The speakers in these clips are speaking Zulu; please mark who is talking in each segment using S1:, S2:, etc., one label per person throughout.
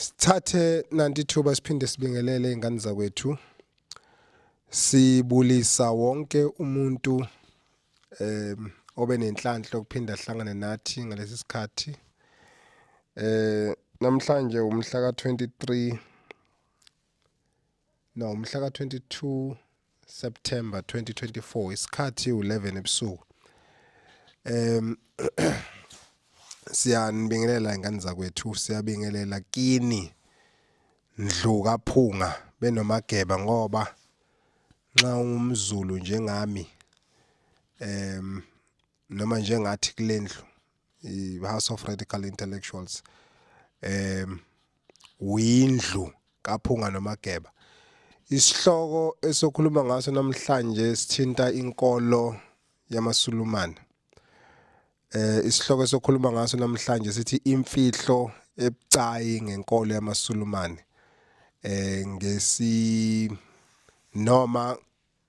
S1: Sithathe nanti ithuba siphinde sibingelele izingane zakwethu. Sibulisa wonke umuntu obe nenhlanhla ukuphinda ahlangane nathi ngalesi sikhathi. Namhlanje umhla ka-23 umhla ka-22 September 2024 isikhathi 11 ebusuku. Siyanibingelela izingane zakwethu, siyabingelela kini Ndlu kaPhunga benomageba ngoba nxa ungumZulu njengami noma njengathi kulendlu i-House of Radical Intellectuals uyindlu kaPhunga nomageba. Isihloko esokhuluma ngaso namhlanje sithinta inkolo yamaSulumane. Isihloko esokhuluma ngaso namhlanje sithi imfihlo ebucayi ngenkolo yamaSulumane.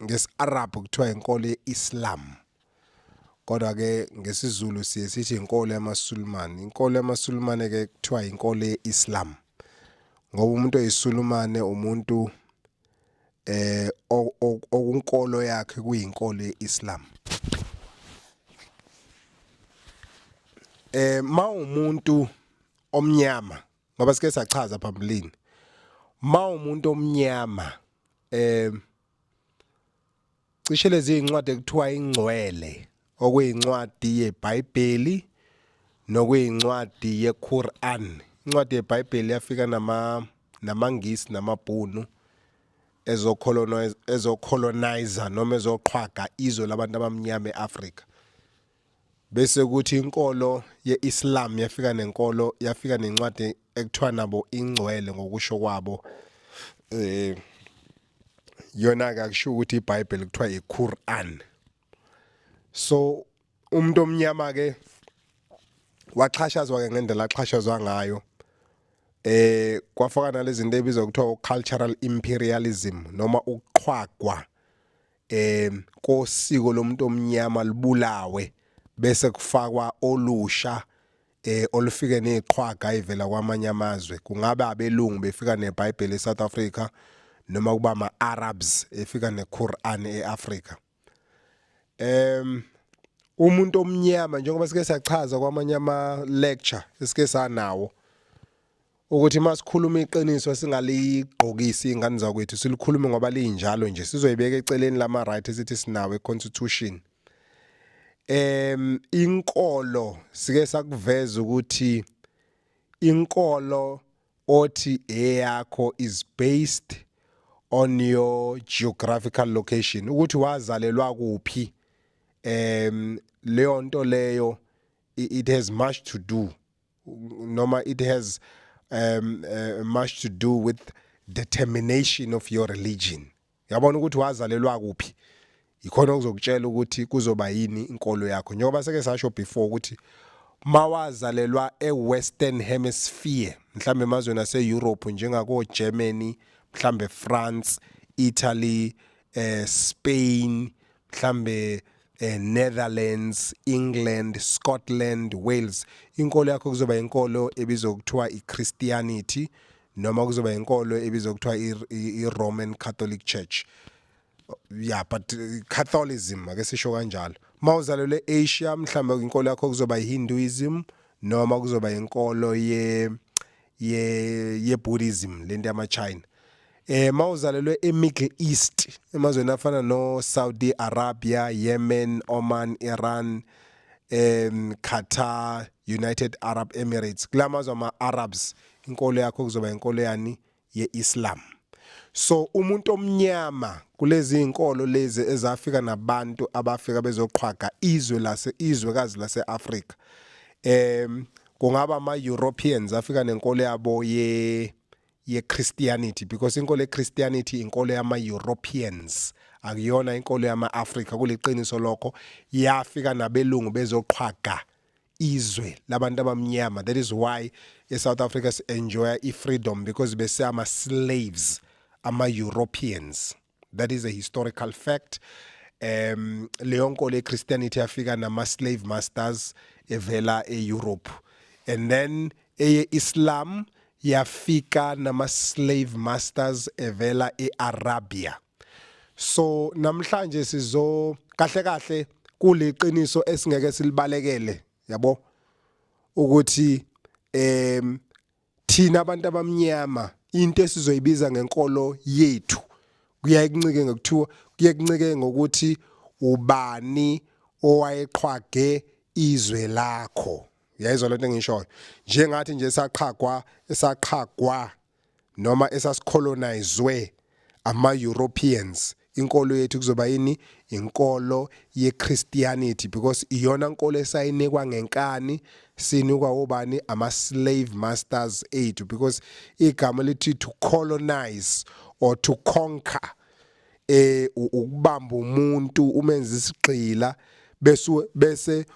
S1: Ngesi-Arab kuthiwa inkolo yeIslam. Kodwa ke ngesiZulu sithi inkolo yamaSulumane. Inkolo yamaSulumane ke kuthiwa inkolo yeIslam. Ngoba umuntu oyiSulumane umuntu okunkolo yakhe kuyinkolo yeIslam. Umuntu omnyama ngoba sike sachaza phambilini. Umuntu omnyama cishe lezi incwadi ekuthiwa ingcwele okuyincwadi yeBhayibheli nokuyincwadi yeQuran. Incwadi yeBhayibheli yafika namangisi namabhunu ezocolonizer noma ezoqhwaga izwe labantu abamnyama eAfrika. Bese kuthi inkolo yeIslam yafika nencwadi ekuthiwa nabo ingcwele ngokusho kwabo. Yona ke akusho ukuthi iBhayibheli kuthiwa iQuran. So umuntu omnyama ke waxhashazwa ke ngendlela axhashazwa ngayo. Kwafaka nalezi zinto ebizwa kuthiwa cultural imperialism noma ukuqhwagwa kosiko lomuntu omnyama libulawe bese kufakwa olusha olufike neziqhwaga ivela kwamanye amazwe. Kungabe abelungu befika neBhayibheli eSouth Africa noma kuba ama-Arabs efika neQuran eAfrika. Umuntu omnyama njengoba sike sachaza kwamanye ama-lecture esike sanawo ukuthi masikhuluma iqiniso singaligqokisi izingane zakwethu silikhulume ngoba linjalo nje sizoyibeka eceleni lama right esithi sinawo eConstitution. Inkolo sike sakuveza ukuthi inkolo othi eyakho is based on your geographical location, ukuthi wazalelwa kuphi. Leyo nto leyo it has much to do noma it has much to do with determination of your religion. Yabona ukuthi wazalelwa kuphi ikhona okuzokutshela ukuthi kuzoba yini inkolo yakho. Njengoba seke sasho before ukuthi mawazalelwa eWestern Hemisphere mhlambe emazweni aseEurope njengako Germany, mhlambe France, Italy, Spain, mhlambe Netherlands, England, Scotland, Wales, inkolo yakho kuzoba inkolo ebizwa kuthiwa iChristianity noma kuzoba inkolo ebizwa kuthiwa iRoman Catholic Church. Yeah, but Catholicism ake sisho kanjalo. Mawuzalelwe eAsia mhlambe inkolo yakho kuzoba iHinduism noma kuzoba inkolo yeBuddhism lento yamaChina. Mawuzalelwe eMiddle East emazweni afana no Saudi Arabia, Yemen, Oman, Iran, Qatar, United Arab Emirates, kulamazwe ama-Arabs inkolo yakho kuzoba inkolo yani yeIslam. So umuntu omnyama kulezi inkolo lezi ezafika nabantu abafika bezoqhwaga izwekazi laseAfrika. Kungaba ama-Europeans afika nenkolo yabo ye-Christianity because inkolo ye-Christianity inkolo yama-Europeans akuyona inkolo yama-Afrika. Kuliqiniso lokho yafika nabelungu bezoqhwaga izwe labantu abamnyama. That is why eSouth Africa enjoy freedom because bese ama-slaves ama-Europeans. That is a historical fact. Leyo nkolo ye-Christianity yafika nama-slave masters evela e-Europe. And then eye-Islam yafika nama slave masters evela eArabia. So namhlanje sizo kahle kuliqiniso esingeke silibalekele yabo ukuthi thina abantu abamnyama into esizoyibiza ngenkolo yethu kuyakuncike ngokuthi ubani owayeqhwage izwe lakho. Yayizwa lento engishoyo njengathi nje esaqhagwa noma esasicolonizwe ama Europeans. Inkolo yethu kuzoba yini inkolo yeChristianity because iyona inkolo esayinikwa ngenkani sinikwa obani ama slave masters ethu because igama lithi to colonize or to conquer ukubamba umuntu umenza isigqila bese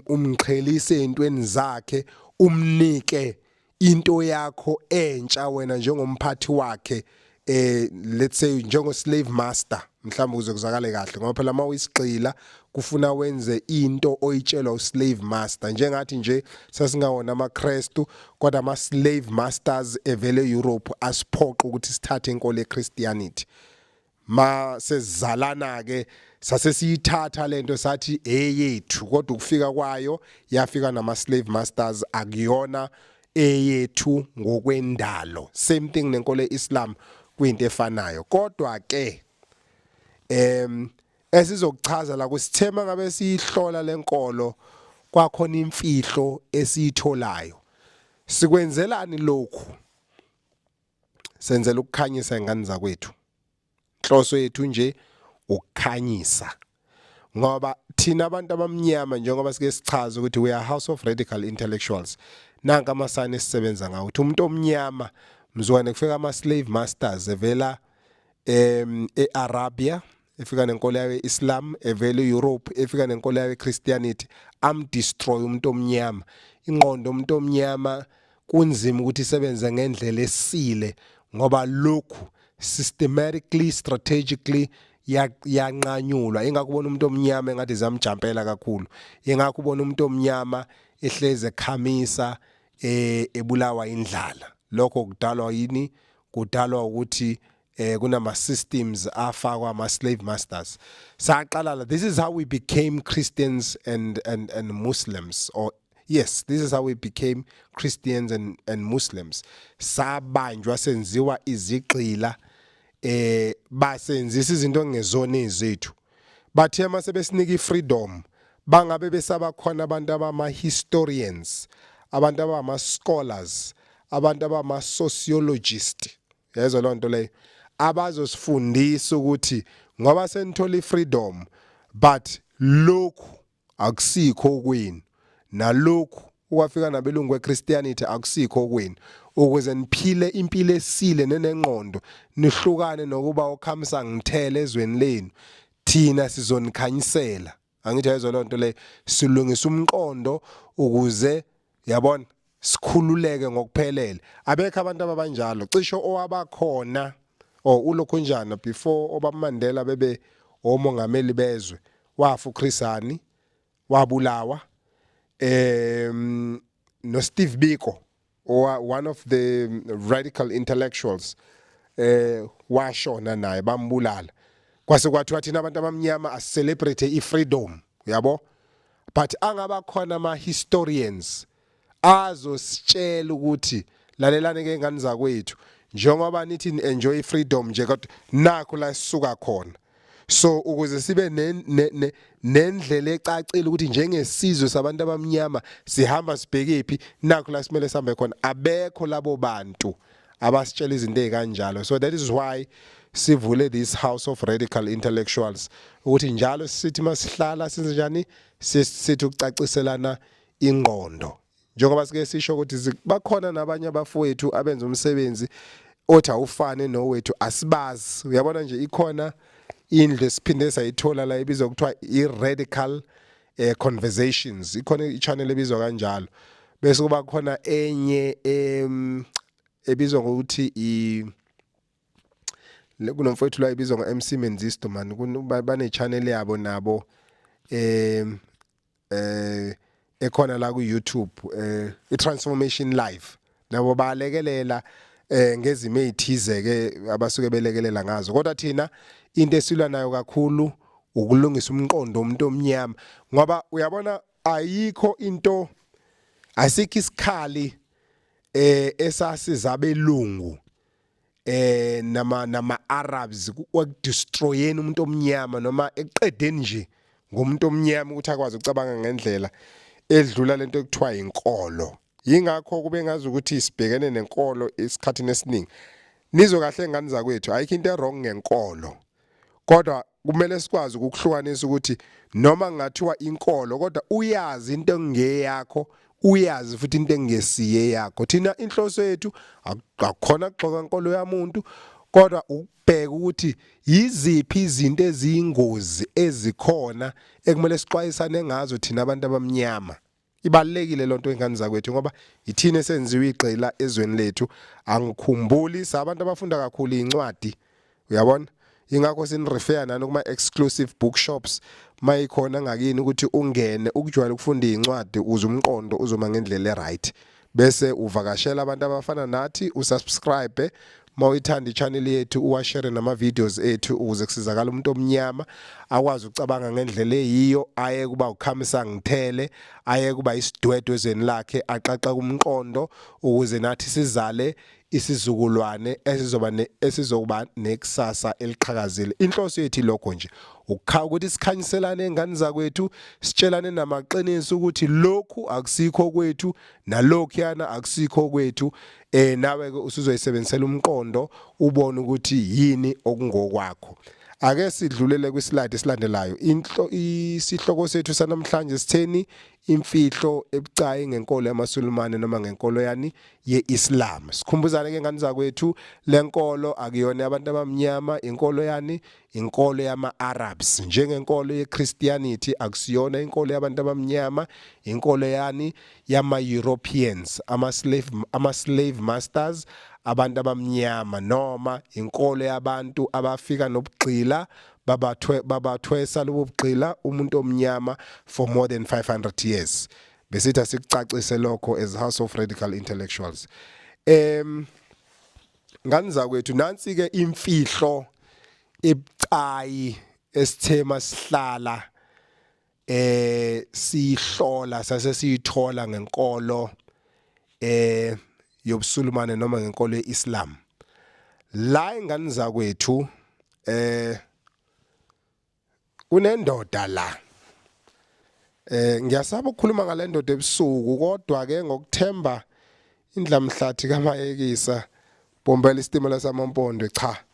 S1: umqhelise entweni zakhe umnike into yakho entsha wena njengomphathi wakhe let's say njengo slave master mhlawumbe uzokuzakale kahle ngoba phela uma uyisigqila kufuna wenze into oyitshelwa uslave master njengathi nje sasingawona amaKristu kodwa ama slave masters evele Europe asiphoqa ukuthi sithathe inkolo yeChristianity ma sezalana ke sase siyithatha lento sathi eyethu kodwa ukufika kwayo yafika nama slave masters akuyona eyethu ngokwendalo same thing nenkolo yeIslam kuyinto efanayo kodwa ke esizokuchaza la kusithema ngabe sihlola lenkolo kwakhona imfihlo esiyitholayo sikwenzelani lokhu senzela ukukhanyisa ingane zakwethu inhloso yethu nje ukukhanyisa ngoba thina abantu abamnyama njengoba sike sichaza ukuthi we are house of radical intellectuals nanka amasana esisebenza ngawo uthi umuntu omnyama mzwane kufika ama slave masters evela eArabia efika nenkolo yayo Islam evela eEurope efika nenkolo yayo Christianity destroy umuntu omnyama ingqondo umuntu omnyama kunzima ukuthi isebenze ngendlela esile ngoba lokhu systematically strategically yanqanyulwa ingakubona umuntu omnyama engathi zamjampela kakhulu ingakubona umuntu omnyama ehleze ekhamisa ebulawa indlala lokho kudalwa yini kudalwa ukuthi kunama systems afakwa ama slave masters saqala la this is how we became Christians and Muslims or yes this is how we became Christians and Muslims sabanjwa senziwa izigqila basenzisa izinto ngezona ezethu bathe mase besinika ifreedom bangabe besaba khona abantu abama historians abantu abama scholars abantu abama sociologists yezwa lonto leyo abazosifundisa ukuthi ngoba senithola ifreedom but lokhu akusikho kwenu nalokhu ukwafika nabelungu weChristianity akusikho kwenu ukuze niphile impilo esile nenengqondo nihlukane nokuba okhamisa ngithele ezweni lenu thina sizonikhanyisela angithi yezwa lonto le silungisa umqondo ukuze yabona sikhululeke ngokuphelele abekho abantu ababanjalo cisho owabakhona ulokhu njana before obaMandela bebe omongameli bezwe wafa uChrisani wabulawa no Steve Biko one of the radical intellectuals washona naye bambulala kwase kwathiwa thina abantu abamnyama asicelebrate ifreedom yabo but angaba khona ama historians azositshela ukuthi lalelane ke ngane zakwethu njengoba nithi enjoy freedom nje kodwa nakho la sisuka khona so ukuze sibe nendlela ecacile ukuthi njengesizwe sabantu abamnyama sihamba sibhekephi nakho la simele sihambe khona abekho labo bantu abasitshela izinto ezikanjalo so that is why sivule this house of radical intellectuals ukuthi njalo sithi masihlala senze njani sithi ukucaciselana ingqondo njengoba sike sisho ukuthi bakhona nabanye abafowethu abenza umsebenzi othi awufane nowethu asibazi uyabona nje ikhona indle siphinde sayithola la ibizwa kuthiwa i-radical conversations ikhona i-channel ebizwa kanjalo bese kuba khona enye ebizwa ngokuthi kunomfowethu la ibizwa ngo-MC Menzisto man bane channel yabo nabo ekhona la ku YouTube i-Transformation Live nabo balekelela ngezimo ezithize ke abasuke belekelela ngazo kodwa thina into esilwa nayo kakhulu ukulungisa umqondo umuntu omnyama ngoba uyabona ayikho into asikho isikhali esasiza abelungu nama Arabs ukudestroyeni umuntu omnyama noma eqedeni nje ngomuntu omnyama ukuthi akwazi ukucabanga ngendlela edlula lento ekuthiwa inkolo. Yingakho kube ngazi ukuthi sibhekene nenkolo isikhathini esiningi. Nizo kahle ngani zakwethu ayikho into wrong ngenkolo. Kodwa kumele sikwazi ukuhlukanisa ukuthi noma ngathiwa inkolo kodwa uyazi into engeyakho uyazi futhi into engesiye yakho. Thina inhloso yethu akukhona kuxoxa inkolo yamuntu kodwa ukubheka ukuthi yiziphi izinto eziyingozi ezikhona ekumele sixwayisane ngazo thina abantu abamnyama. Ibalekile lonto engane zakwethu ngoba ithina esenziwe igxila ezweni lethu angikhumbuli sabantu abafunda kakhulu incwadi uyabona ingakho sinrefer nani kuma exclusive bookshops mayikhona ngakini ukuthi ungene ukujwayela ukufunda incwadi uze umqondo uzoma ngendlela eright bese uvakashela abantu abafana nathi usubscribe mawuyithanda ichannel yethu uwashare nama videos ethu ukuze kusizakala umuntu omnyama akwazi ukucabanga ngendlela eyiyo aye kuba ukhamisa ngithele aye kuba isidwedwe ezweni lakhe aqaqa kumqondo ukuze nathi sizale isizukulwane esizoba nekusasa eliqhakazile. Inhloso yethu lokho nje ukukha ukuthi sikhanyiselane engane zakwethu sitshelane namaqiniso ukuthi lokhu akusikho kwethu nalokhu yana akusikho kwethu nawe ke usuzoyisebenzisela umqondo ubone ukuthi yini okungokwakho. Ake sidlulele kwislide esilandelayo. Isihloko sethu sanamhlanje sitheni imfihlo ebucayi ngenkolo yamaSulumane noma ngenkolo yani yeIslam. Sikhumbuzane ke ngani zakwethu lenkolo akuyona abantu abamnyama inkolo yani inkolo yama-Arabs njengenkolo yeChristianity akusiyona inkolo yabantu abamnyama inkolo yani yama-Europeans ama-slave masters abantu abamnyama noma inkolo yabantu abafika nobugxila babathwesa lobugxila umuntu omnyama for more than 500 years besithi asikucacise lokho as House of Radical Intellectuals. Ngani zakwethu nansi ke imfihlo ebucayi esithema sihlala sihlola sase siyithola ngenkolo yobuSulumane noma ngenkolo yeIslam. La ingane zakwethu kunendoda la ngiyasaba ukukhuluma ngale ndoda ebusuku kodwa ke ngokuthemba indlamhlathi kaMayekisa bombela isitimela samaMpondo cha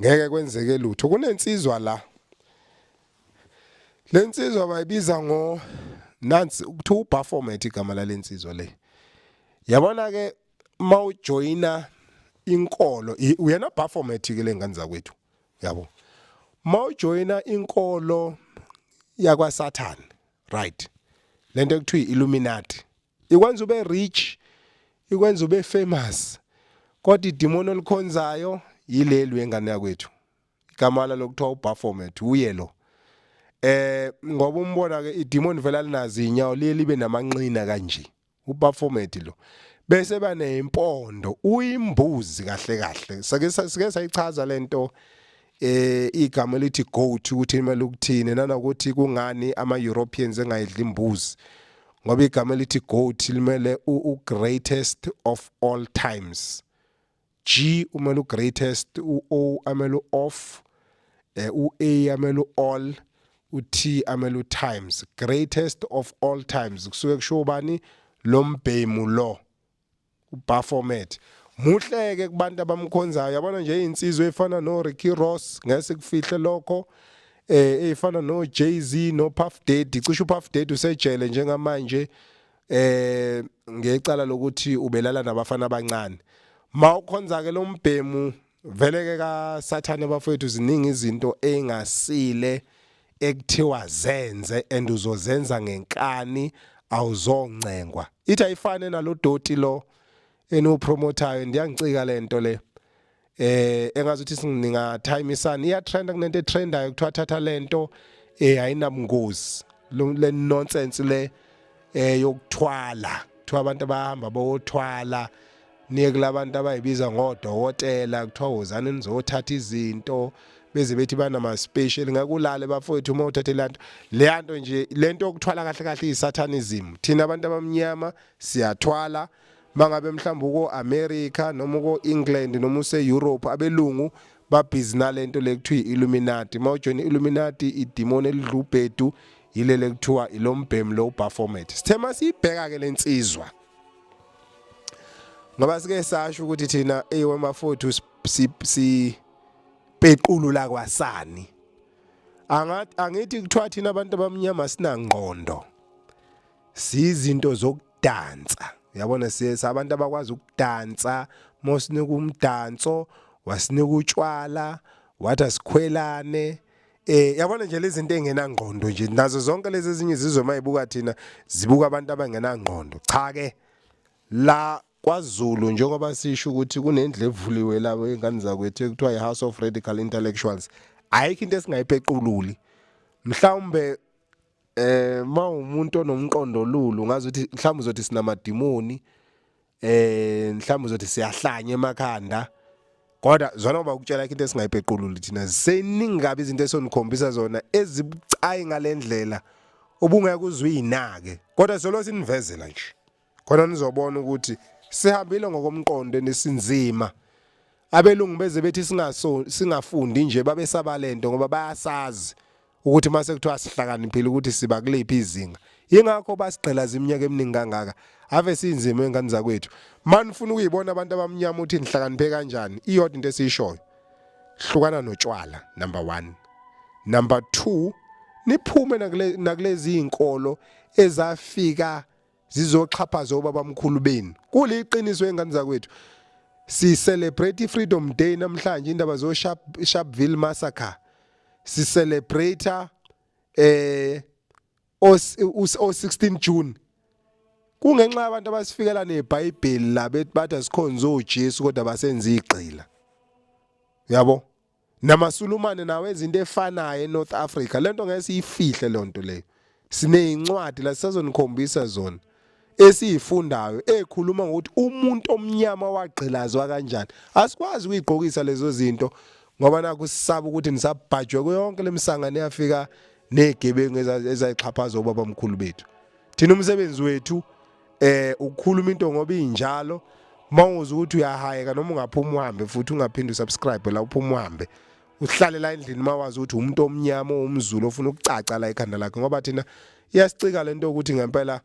S1: ngeke kwenzeke lutho kunensizwa la lensizwa bayibiza ngo nansi ukuthiwa uBaphomet igama lalensizwa le yabona ke mawujoyina inkolo uyena Baphomet ke lengane zakwethu yabo mawujoyina inkolo yakwa Satan right lento ekuthiwa iIlluminati ikwenza ube rich ikwenza ube famous kodwa idemon olikhonzayo yileli wengane yakwethu igama lokuthiwa uBaphomet uye lo ngoba umbona ke idemon vela linazi inyawo libe namanqina kanje uBaphomet lo bese baneimpondo uyimbuzi kahle kahle sike sayichaza lento igama lithi goat ukuthi imele ukuthini nanokuthi kungani ama-Europeans engayidli imbuzi ngoba igama lithi goat limele greatest of all times G umele greatest O amele of A amele all uT amele times greatest of all times kusuke kusho bani lombhemu lo uBaphomet muhleke kubantu abamkhonzayo yabona nje insizwe efana no Ricky Ross ngase kufihle lokho efana no Jay-Z no Puff Daddy cishe uPuff Daddy usejele njengamanje ngecala lokuthi ubelala nabafana abancane mawukhonza ke lombhemu veleke ka Sathane bafowethu ziningi izinto engasile ekuthiwa zenze and uzozenza ngenkani awuzoncengwa ithi ayifane nalodoti lo enopromotayo ndiyangicika lento le engazuthi singinga time isani iya trend kunento etrendayo kuthiwa thatha lento ayinabungozi le nonsense le yokuthwala kuthiwa abantu abahamba bothwala niye kulabantu abayibiza ngodokotela kuthiwa wozani nizothatha izinto beze bethi banama special ngakulale bafowethu uma uthathe lanto leyanto nje lento okuthwala kahle kahle isatanism. Thina abantu abamnyama siyathwala mangabe mhlawumbe uko America noma uko England noma use Europe abelungu babhizi nalento lekuthiwa iIlluminati. Mawujoin iIlluminati idemon elidlubhedu yilele kuthiwa ilombhemi lo Baphomet. Sithema siyibheka ke lensizwa ngoba sike sasho ukuthi thina mafowethu si pequlula kwasani. Angithi kuthiwa thina abantu abamnyama sinangqondo sizinto zokudansa. Yabona abantu abakwazi ukudansa mosinika umdanso wasinika utshwala wathi asikhwelane yabona nje lezi zinto engenangqondo nje nazo zonke lezi ezinye izizwe mayibuka thina zibuka abantu abangenangqondo. Cha ke la kwaZulu njengoba sisho ukuthi kunendle evuliwe labo ingane zakwethu ekuthiwa iHouse of Radical Intellectuals ayikho into esingayiphequluli. Mhlawumbe umuntu onomqondo lulu ngazi ukuthi mhlawumbe uzothi sinamadimoni mhlawumbe uzothi siyahlanya emakhanda kodwa zona ngoba ukutshela into esingayiphequluli thina seningi kabi izinto esonikhombisa zona ezibucayi ngalendlela ubungeke uzwe inake kodwa solo sinivezela nje khona nizobona ukuthi sihambile ngokomqondo nesinzima. Abelungu beze bethi singafundi nje babesaba lento ngoba bayasazi ukuthi mase kuthiwa sihlakaniphile ukuthi siba kulephi izinga. Yingakho basigqilaza iminyaka eminingi kangaka ave sinzima engane zakwethu. Manifuna ukuyibona abantu abamnyama ukuthi nihlakaniphe kanjani iyodwa into esishoyo. Hlukana notshwala number 1. Number 2 niphume nakulezi izinkolo ezafika zizoxhaphaza obabamkhulu beni. Kuliqiniso engane zakwethu. Si celebrate Freedom Day namhlanje indaba zo Sharpeville massacre. Si celebrate o 16 June. Kungenxa yabantu abasifikela neBhayibheli la bathi asikhonza uJesu kodwa basenza igqila. Yabo? NamaSulumane nawe izinto efanayo eNorth Africa. Lento ngeke siyifihle lonto leyo. Sinezincwadi la sisazonikhombisa zona. Esiyifundayo ekhuluma ngokuthi umuntu omnyama wagqilazwa kanjani. Asikwazi ukuyigqokisa lezo zinto ngoba naku sisaba ukuthi nisabhajwe kuyonke lemisangane yafika negebengu ezayixhaphaza obabamkhulu bethu. Thina umsebenzi wethu ukukhuluma into ngoba injalo mawuza ukuthi uyahayeka noma ungaphuma uhambe futhi ungaphindi usubscribe la uphuma uhambe uhlale la endlini mawazi ukuthi umuntu omnyama umZulu ofuna ukucaca la ekhanda lakhe ngoba thina iyasicika lento ukuthi ngempela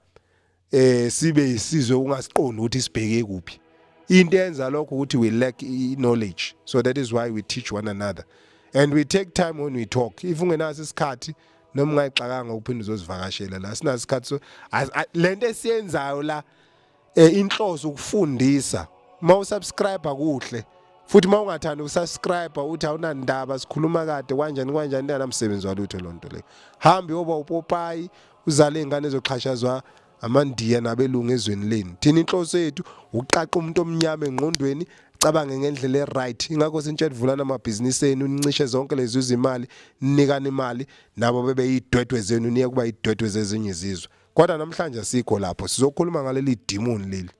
S1: sibe isizwe ungasiqondi ukuthi sibheke kuphi. Into yenza lokho ukuthi we lack knowledge, so that is why we teach one another and we take time when we talk. If ungenaso isikhathi noma ungayixakanga uphinda uzosivakashela la sina isikhathi so lento esiyenzayo la inhloso ukufundisa. Mawusubscribe kuhle futhi mawungathanda ukusubscribe uthi awunandaba sikhuluma kade kanjani namsebenzi walutho lonto le. Hambi yoba uPopayi uzale ingane ezoxhashazwa amandiya nabelungu ezweni leni. Thina inhloso yethu uqaqa umuntu omnyama engqondweni cabange ngendlela eright. Ingakho sintshedvulana amabhiziniseni unincishe zonke lezi izimali ninikana imali nabo bebe yidwedwe zenu niye kuba yidwedwe zezinye izizwe. Kodwa namhlanje sikho lapho sizokhuluma ngaleli demon leli.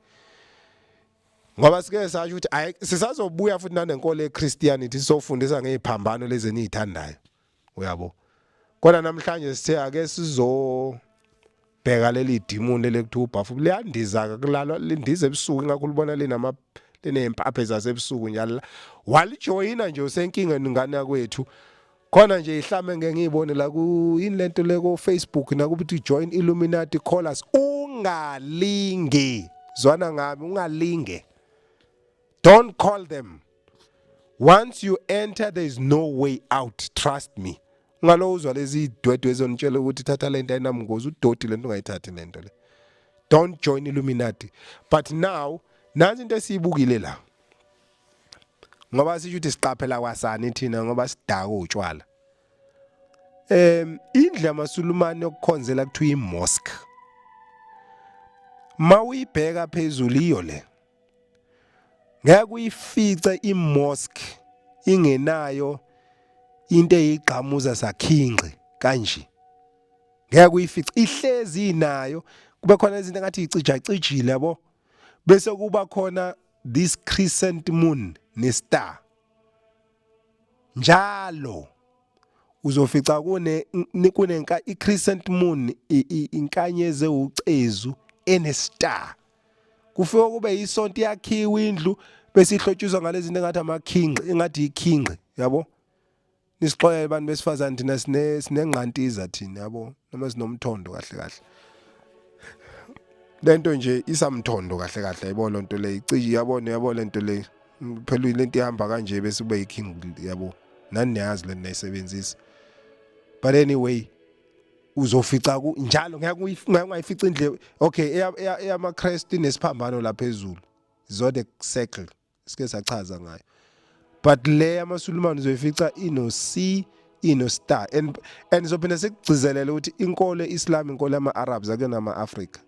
S1: Ngoba sike sasho ukuthi sisazobuya futhi nanenkolo yeChristianity sisofundisa ngeziphambano lezi enizithandayo. Uyabo. Kodwa namhlanje sithe ake bheka leli demon leli kuthiwa uBaphomet liyandiza kulalwa lindize ebusuku ngakho libona linempaphe zasebusuku njalo walijoyina nje usenkingeni ngane yakwethu khona nje ihlame ngeke ngiyibone la ku inlento leko Facebook nakuthi join Illuminati call us ungalinge zwana ngami ungalinge. Don't call them. Once you enter there is no way out, trust me. Ngalo uzwa lezi dwedwe ezonitshela ukuthi thatha lento ayinamngozi udoti lento ungayithathi lento le. Don't join Illuminati. But now nazi into esiyibukile la. Ngoba sisho ukuthi siqaphela kwasani thina ngoba sidaka utshwala. Indle amaSulumane yokukhonzela kuthiwa imosque. Mawuyibheka phezulu iyo le. Ngeke uyifice imosque ingenayo into eyigqamuza sakhinqe kanje. Ngeke uyifice ihlezi inayo kube khona izinto ngathi icija yabo. Bese kuba khona this crescent moon ne-star njalo uzofica i-crescent moon inkanyezi ucezu ene-star. Kufika kube isonto yakhiwa indlu bese ihlotshuzwa ngalezi zinto engathi amakhinqi, engathi ikhinqi, yabo? Nisixoyele abantu besifazane thina sinenqantiza thina, yabo? Noma sinomthondo kahle kahle. Lento nje isamthondo kahle kahle, yabo lonto le icije, yabo lento le. Phela lento ihamba kanje bese kube ikhinqi, yabo? Nani niyazi le nayisebenzisa. But anyway, uzofica njalo ngeke ungayifica indle. Okay, eyamaKristu inesiphambano la phezulu. Zodiac circle. Sike sachaza ngayo. But le yamaSulumane uzoyifica ino C, ino star. And izophinda sekugcizelela ukuthi inkolo yeIslam, inkolo yama-Arabs akuyona ama-Africa.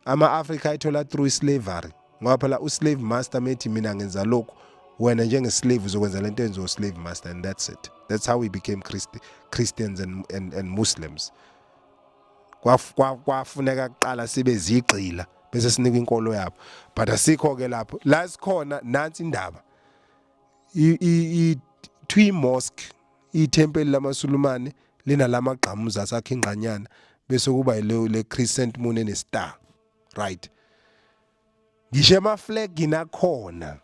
S1: Ama-Africa ayithola through slavery. Ngoba phela uslave master methi mina ngenza lokho, wena njenge-slave uzokwenza lento enziwa slave master, and that's it. That's how we became Christians and Muslims. Kwafuneka kuqala sibe zigqila bese sinikwa inkolo yabo. But asikho ke lapho. La sikhona nansi indaba. Twi mosque, iTemple lamaSulumane lina lamagqamuza asakhingqanyana bese kuba le crescent moon ene star. Right. Ngisho ama-flag nakhona.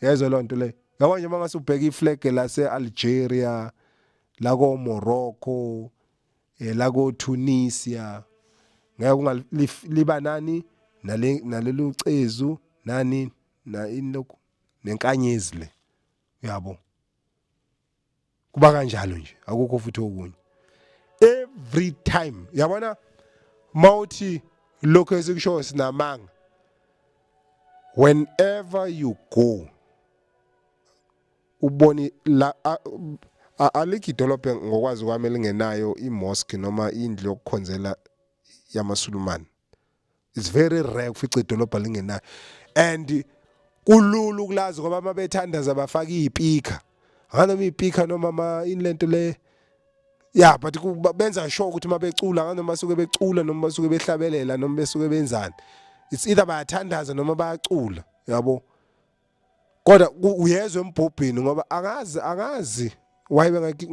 S1: Yezo lonto le. Yabo nje mangase ubheka iflag lase-Algeria, la ko-Morocco, la ko-Tunisia, ngeke ungaliba nani nalelu cezu nani na inokho nenkanyezi le, yabo? Kuba kanjalo nje, akukho futhi okunye. Every time, yabona mawuthi lokho esikusho sinamanga, whenever you go uboni la alikho idolobhe ngokwazi kwami lingenayo imosque noma indlu yokukhonzela yamaSulumane. It's very rare ufica idolobha lingenayo, and kulula ukulazi ngoba mabethandaza bafaka izipika, nganoma izipika noma inlento le, yeah, but benza sure ukuthi mabecula nganoma basuke becula noma basuke behlabelela noma besuke benzani, it's either bayathandaza noma bayacula, yabo? Kodwa uyezwe embhobhini ngoba angazi wayibe ngaki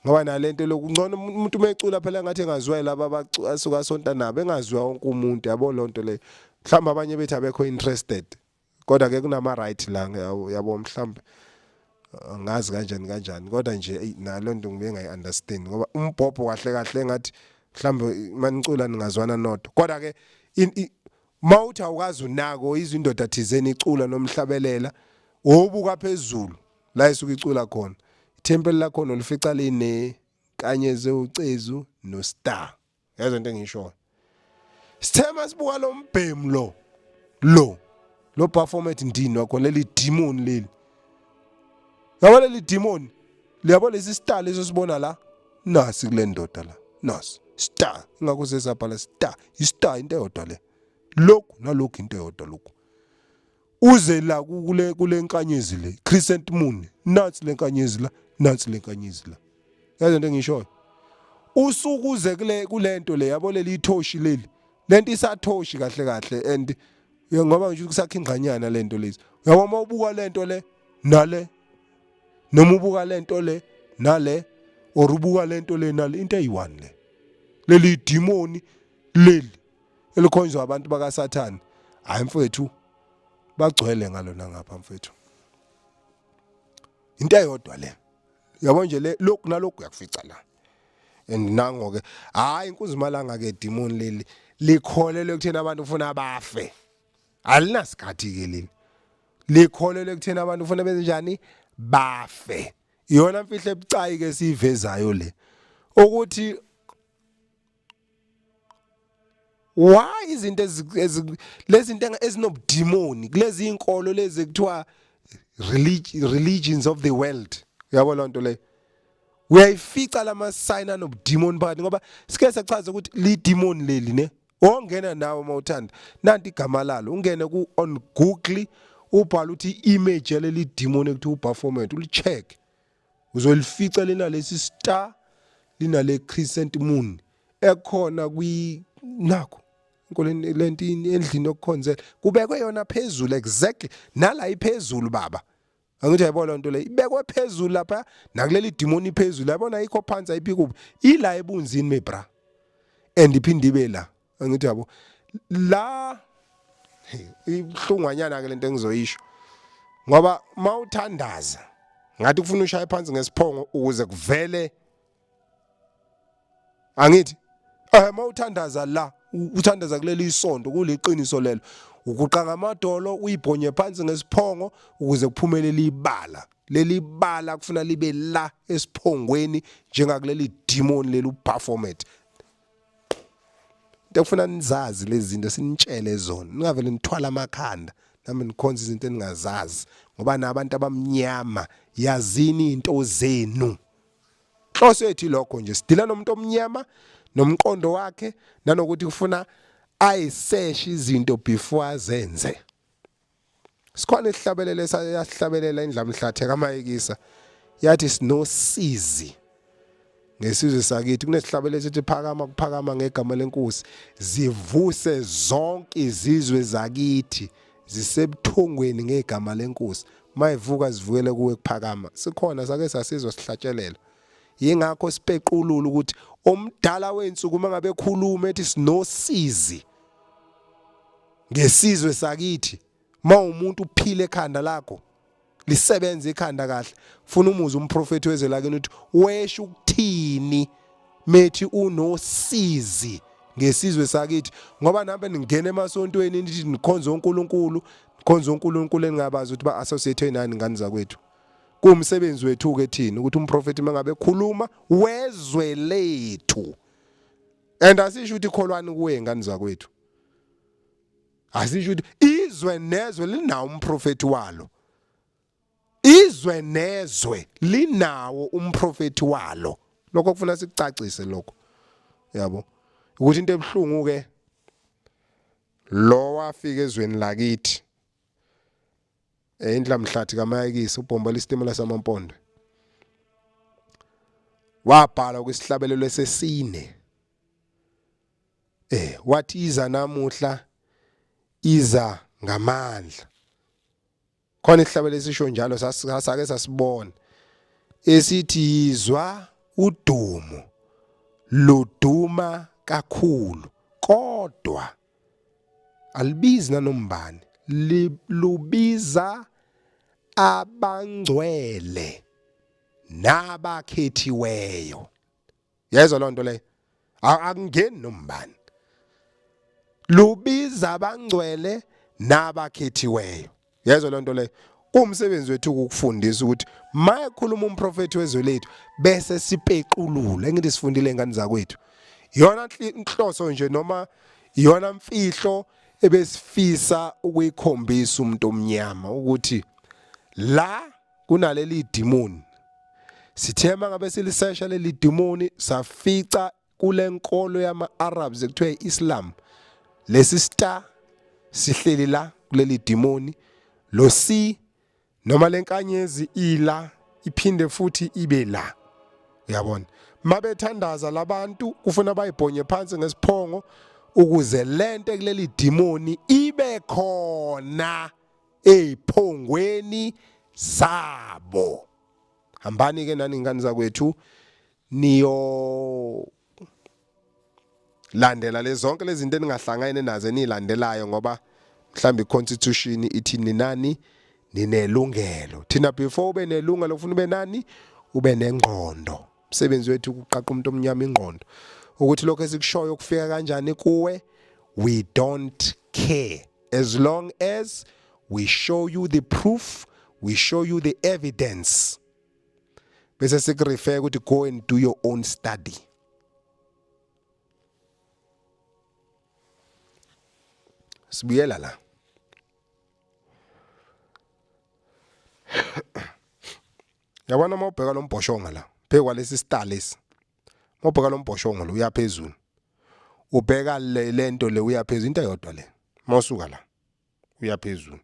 S1: ngoba nalento lokungcono umuntu umecula phela ngathi engazwe laba asuka sonta nabo, engazwe wonke umuntu, yabo lonto le. Mhlawumbe abanye bethu abekho interested, kodwa ke kunama right la, yabo? Mhlawumbe angazi kanjani kodwa nje nalonto ngibe ngayi-understand ngoba umbhobho kahle kahle ngathi mhlawumbe manicula ningazwana nodwa, kodwa ke mawuthi awukazi unako izindoda thizeni icula nomhlabelela obuka phezulu la isuke icula khona, iTemple lakhona lifica line kanyeze ucezu no star. Yazi into engisho, sithema sibuka lo mbhemu lo performance ndini wakho leli demon leli, yabo? Leli demon liyabo, lesi star leso sibona la, nasi kule ndoda la, nasi star, ingakho sesaphala star, istar into eyodwa le, lokhu nalokhu into eyodwa lokhu. Uze la kule nkanyezi le crescent moon, nansi le nkanyezi la, nansi le nkanyezi la. Yazi into engishoyo, usuku uze kulento le, yabo? Leli ithoshi leli, lento isathoshi kahle kahle, and ngoba nje kusakhingqanyana lento lezi, yabo? Mawubuka lento le nale, noma ubuka lento le nale, or ubuka lento le nale, into eyi-one le, leli demoni leli elikhonzwa abantu bakaSathane, hayi mfowethu, bagcwele ngalona ngapha mfowethu, into eyodwa le, yabo? Nje le lokhu nalokhu uyakufica la. And nango ke hayi inkuzimalanga ke demon leli likholelwe kuthena abantu ufuna bafe, alinasikhathi ke leli, likholelwe kuthena abantu ufuna benze njani, bafe. Iyona mfihlo ebucayi ke sivezayo le, ukuthi why izinto lezi zinto ezinobudemoni kulezi inkolo lezi kuthiwa religions of the world, yabo lonto le? Uyayifica lama sign anobudemoni phakathi, ngoba sike sachaza ukuthi li demon leli ne, ongena nawe mawuthanda, nanti igama lalo, ungene ku on Google ubhala uthi image yaleli demon ekuthiwa uperformance, ulicheck, uzolifica lena lesi star, lina le crescent moon ekhona nakho enkolweni lento endlini yokukhonzela kubekwe yona phezulu exactly nala iphezulu baba. Angithi yayibona into le ibekwe phezulu lapha nakuleli demoni phezulu yabona ayikho phansi ayiphikubi ila ebunzini mebra and iphinde ibe la angithi yabo la ibhlungwanyana ke lento engizoyisho ngoba mawuthandaza ngathi kufuna ushaya phansi ngesiphongo ukuze kuvele angithi mawuthandaza la uthandaza kuleli isonto kuliqiniso lelo ukuqanga amadolo uyibhonye phansi ngesiphongo ukuze kuphumelele ibala leli bala kufuna libe la esiphongweni njengakuleli demon leli uperformate into kufuna nizazi lezi zinto sinitshele zona ningavele nithwala amakhanda nami nikhonza izinto eningazazi ngoba nabantu abamnyama yazini into zenu Xhosa ethi lokho nje sidila nomuntu omnyama nomqondo wakhe nanokuthi kufuna ayiseshe izinto before azenze sikhona isihlabelele sayahlabelela indlamhlathe kaMayikisa yathi sinosizi ngesizwe sakithi kunesihlabelele sithi phakama kuphakama ngegama lenkosi zivuse zonke izizwe zakithi zisebuthongweni ngegama lenkosi mayivuka zivukele kuwe kuphakama sikhona sake sasizwa sihlatshelela yingakho sipequlula ukuthi omdala wensuku mangabe ekhuluma ethi sinosizi ngesizwe sakithi umuntu uphile ekhanda lakho lisebenza ekhanda kahle funa umuzi umprofeti wezwe lakini uthi wesho ukuthini methi unosizi ngesizwe sakithi ngoba nambe ningena emasontweni nithi nikhonza uNkulunkulu engabazi ukuthi ba associate nani ngani zakwethu kumsebenzi wethu ke thina ukuthi umprofeti mangabe ekhuluma wezwe lethu and asisho ukuthi kholwani kuwe ngani zakwethu asisho ukuthi izwe nezwe linawo umprofeti walo izwe nezwe linawo umprofeti walo lokho kufuna sikucacise lokho yabo ukuthi into ebhlungu ke lo wafika ezweni lakithi indlamhlathi kaMayikisa ubhomba lesitimela samaMpondo wabhala kwisihlabelelo sesine wathi iza namuhla iza ngamandla khona isihlabelelo esisho njalo sasake sasibona esithi izwa udumo luduma kakhulu kodwa alibizi nanombani lubiza abangcwele nabakhethiweyo yezwa lonto le akungeni nombani lubiza abangcwele nabakhethiweyo yezwa lonto le kumsebenzi wethu ukufundisa ukuthi mayekhuluma umprofeti wezwe lethu bese sipequlula engithi sifundile ngani zakwethu yona inhloso nje noma yona mfihlo ebesifisa ukuyikhombisa umuntu omnyama ukuthi la kunaleli demon sithema ngabe silisesha leli demon safica kule nkolo yama-Arabs ekuthiwa iIslam lesi star sihleli la kuleli demon lo si noma lenkanyezi ila iphinde futhi ibe la uyabona mabethandaza labantu kufuna bayibhonye phansi ngesiphongo ukuze lento kuleli demoni ibe khona eziphongweni zabo hambani ke nani ngani zakwethu niyo landela lezi zonke lezi zinto eningahlangane nazo enilandelayo ngoba mhlambi iconstitution ithi ninani ninelungelo thina before ube nelungelo ufuna ube nani ube nengqondo umsebenzi wethu ukuqaqa umuntu omnyama ingqondo ukuthi lokho esikushoyo kufika kanjani kuwe we don't care as long as we show you the proof we show you the evidence bese sikurefer ukuthi go and do your own study sibuyela la yabona mawubheka lo mbhoshonga la phekwa lesi star lesi mawubheka lo mbhoshonga lo uyaphezulu ubheka lento le uyaphezulu into eyodwa le mawusuka la uyaphezulu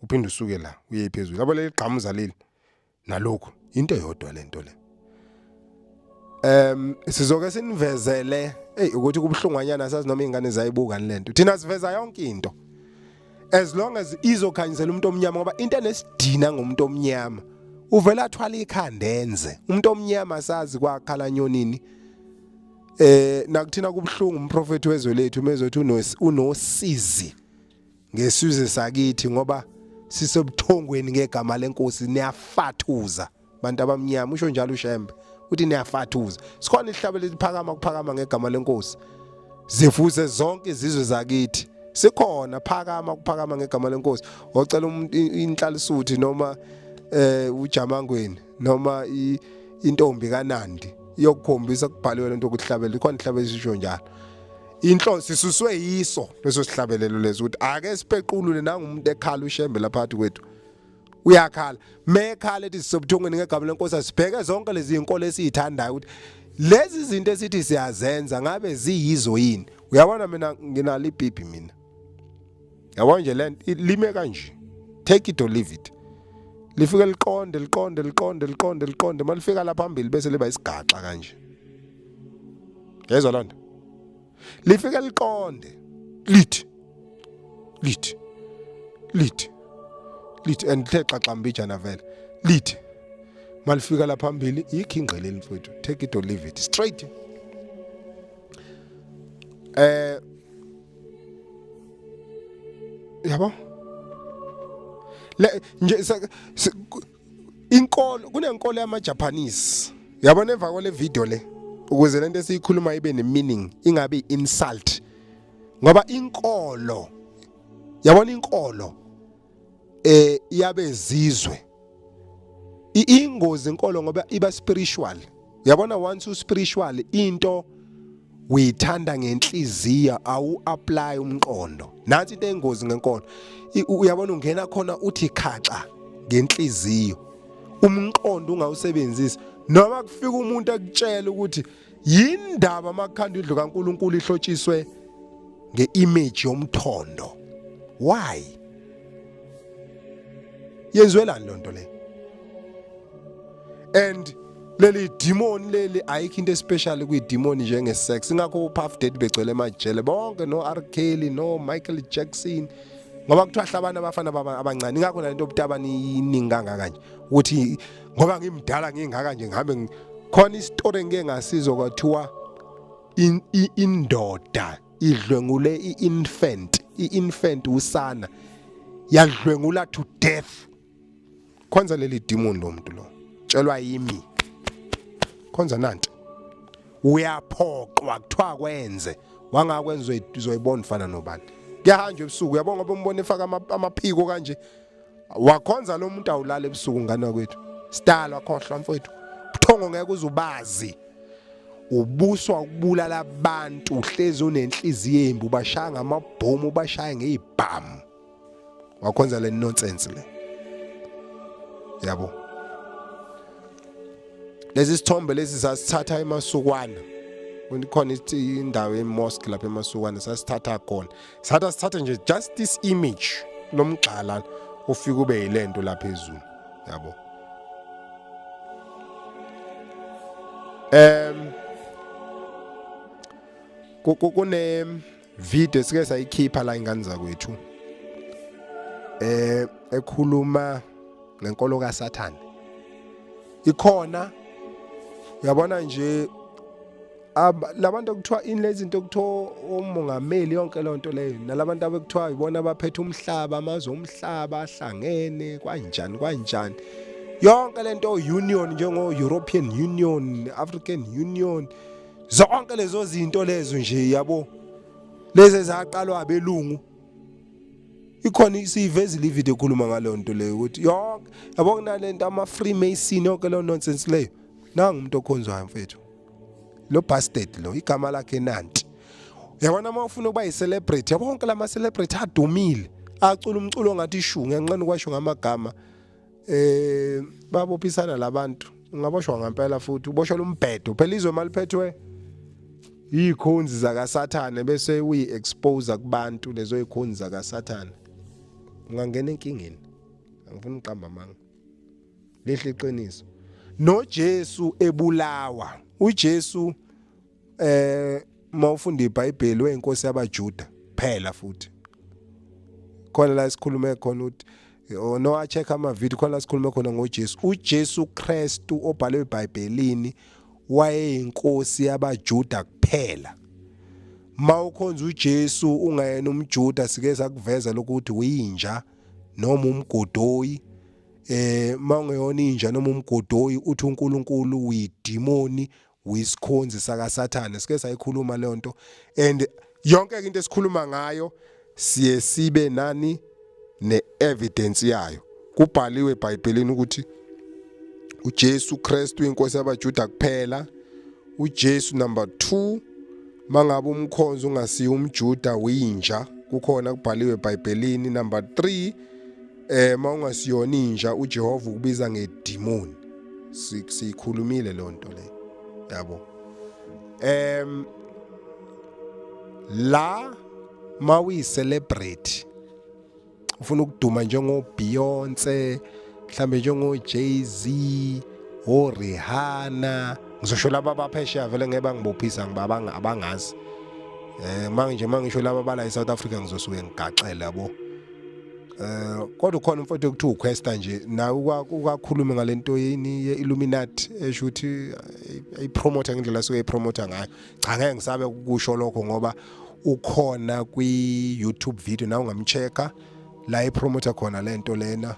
S1: uphinde usuke la uyephezulu yabo le gqamuza leli nalokho into eyodwa lento le sizoke sinivezele ukuthi kubhlungwanyana sazi noma ingane zayibuka lento thina siveza yonke into as long as izokhanyisela umuntu omnyama ngoba into enesidina ngomuntu omnyama uvela athwala ikhanda enze umuntu omnyama sazi kwakhala nyonini nakuthina kubhlungu umprofeti wezwe lethu mezothi unosizi ngesizwe sakithi ngoba sisebuthongweni ngegama lenkosi niyafathuza bantu abamnyama usho njalo uShembe uthi niyafathuza sikhona ihlaba lesiphakama kuphakama ngegama lenkosi zifuze zonke izizwe zakithi sikhona phakama kuphakama ngegama lenkosi ocela umuntu inhlalisuthi noma uJamangweni noma intombi kaNandi iyokukhombisa kubhaliwe lento ukuhlabela ikhona ihlaba esisho njalo inhloso sisuswe yiso leso sihlabelelo lezo ukuthi ake sipequlule nangumuntu ekhala uShembe lapha phakathi kwethu uyakhala mekhala ethi sisobuthongweni ngegama lenkosi asibheke zonke lezi inkolo esizithandayo ukuthi lezi zinto esithi siyazenza ngabe ziyizo yini uyabona mina nginalo ipipi mina yabona nje lento lime kanje take it or leave it lifike liqonde malifika lapha phambili bese liba isigaxa kanje yezwa lonto lifike liqonde lithi and xaxa mbijana vele lithi malifika lapha phambili ikhingqeleni mfowethu take it or leave it straight yabo nje inkolo kunenkolo yamaJapanese yabona emva kwale video le ukuze lento esiyikhuluma ibe nemeaning ingabe insult ngoba inkolo yabona inkolo yabezizwe ingozi inkolo ngoba iba spiritual yabona once u spiritual into uyithanda ngenhliziyo awu apply umqondo nansi into engozi ngenkolo uyabona ungena khona uthi khaxa ngenhliziyo umqondo ungawusebenzisi noma kufika umuntu akutshela ukuthi yindaba makukhanda indlu kaNkuluNkulu ihlotshiswe ngeimage yomthondo why yenzwelani lonto le and leli demon leli ayikho into especial kwi demon njenge sex ingakho uPuff Daddy begcwele emajele bonke no R Kelly no Michael Jackson ngoba kuthiwa hlabana abafana abancane ingakho nalento obutabani ininganga kanje ukuthi ngoba ngimdala ngingaka nje ngihambe khona istory ngeke ngasizo kwathiwa indoda idlwengule i-infant usana yadlwengula to death khonza leli demon lo muntu lo tshelwa yimi khonza nanti uyaphoqwa kuthiwa kwenze wangakwenza uzoyibona ufana nobani kuyahanjwa ebusuku uyabona ngoba umbone efaka amaphiko kanje wakhonza lo muntu awulala ebusuku ngane kwethu sidalwa khohlwa mfowethu buthongo ngeke uzubazi ubuswa ukubulala abantu uhlezi unenhliziyo embi ubashaya ngamabhomu ubashaya ngezibhamu wakhonza le nonsense le yabo lezi sithombe lezi sasithatha emasukwana khona indawo emosque lapha emasukwana sasithatha khona sithatha nje just this image lomgxala ufika ube yilento lapha phezulu yabo kune video sike sayikhipha la ingane zakwethu ekhuluma ngenkolo kaSathane ikhona uyabona nje labantu okuthiwa inlezi zinto okuthiwa umongameli yonke lonto leyo nalabantu abekuthiwa ibona abaphethe umhlaba amazwe omhlaba ahlangene kanjani yonke lento union njengo European Union African Union zonke lezo zinto lezo nje yabo lezi zaqalwa abelungu ikhona isivezile ivideo ekhuluma ngalonto leyo ukuthi yonke yabo kunalento ama Freemason yonke lo nonsense leyo nanga umuntu okhonzwayo mfethu lo bastard lo igama lakhe Nanti yabona uma ufuna ukuba yi-celebrity yabo bonke lama celebrity adumile acula umculo ongathi ishu ngenqane kwasho ngamagama babophisana labantu ungaboshwa ngempela futhi uboshwa umbhedo phela izwe maliphethwe ikhonzi zakaSathane bese uyi-expose kubantu lezo ikhonzi zakaSathane ungangena enkingeni angifuni uqamba manga lehle iqiniso noJesu ebulawa uJesu mawufunda iBhayibheli wenkosi yabaJuda phela futhi khona la sikhulume khona ukuthi no check ama video khona la sikhulume khona ngoJesu uJesu Kristu obhalwe eBhayibhelini wayeyinkosi yabaJuda kuphela mawukhonza uJesu ungayena umJuda sike sakuveza lokuthi uyinja noma umgodoyi mawungeyona inja noma umgodoyi uthi uNkulunkulu uyidimoni uyisikhonzi saka Sathane sike sayikhuluma le nto and yonke into esikhuluma ngayo sibe nani neevidence yayo kubhaliwe eBhayibhelini ukuthi uJesu Kristu inkosi yabaJuda kuphela uJesu number 2 mangabe umkhonzo ungasiyo umJuda uyinja kukhona kubhaliwe eBhayibhelini number 3 mawungasiyona inja uJehova ukubiza ngedemon sikhulumile lo nto le yabo la mawi celebrate ufuna ukuduma njengo Beyonce mhlambe njengo Jay-Z o Rihanna ngizosho laba abaphesheya vele ngeke bangibophisa ngibaba abangazi manje mangisho laba bala eSouth Africa ngizosuke ngigaxele yabo kodwa khona umfowethu ekuthiwa uQuesta nje nawe ukakhuluma ngalento yini yeIlluminati esho ukuthi ayipromote ngendlela suke ayipromote ngayo cha ngeke ngisabe ukusho lokho ngoba ukhona kwi-YouTube video na ungamcheka la ipromote khona lento lena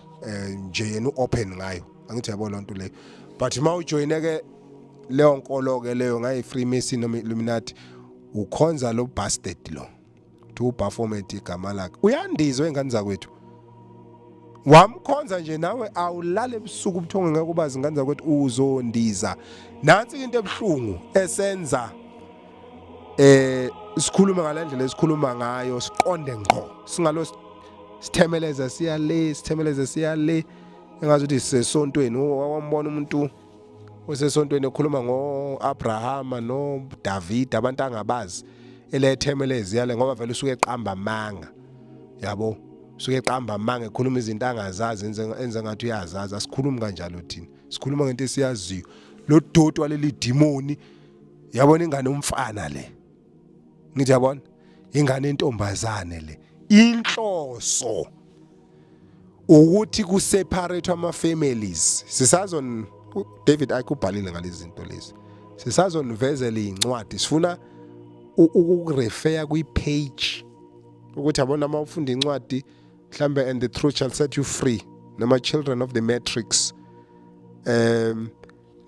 S1: nje yena uopen ngayo angithi yabo lonto leyo but mawujoyineke leyo nkolo ke leyo ngayi Freemason noma Illuminati ukhonza lo bastard lo to perform igama lakhe uyandizwe ingane zakwethu wamkhonza nje nawe awulale ebusuku ubuthongo ngeke ubazi ingane zakwethu uzondiza nansi into ebhlungu esenza sikhuluma ngalendlela esikhuluma ngayo siqonde ngqo singalo sithemeleza siya le engazuthi sisesontweni wambona umuntu osesontweni ekhuluma ngoAbrahama no David abantu angabazi elethemeleza yale ngoba vele usuke eqamba amanga yabo usuke eqamba amanga ekhuluma izinto angazazi enze ngathi uyazazi asikhulumi kanjalo thina sikhuluma ngento esiyaziyo lo doti waleli demoni yabona ingane umfana le ngithi yabona ingane intombazane le inhloso ukuthi ku separate ama families sisazon David ayikubhalile ngalezi zinto lezi sisazonivezela incwadi sifuna ukurefer kwi-page ukuthi yabona mawufunda incwadi mhlambe and the truth shall set you free noma children of the matrix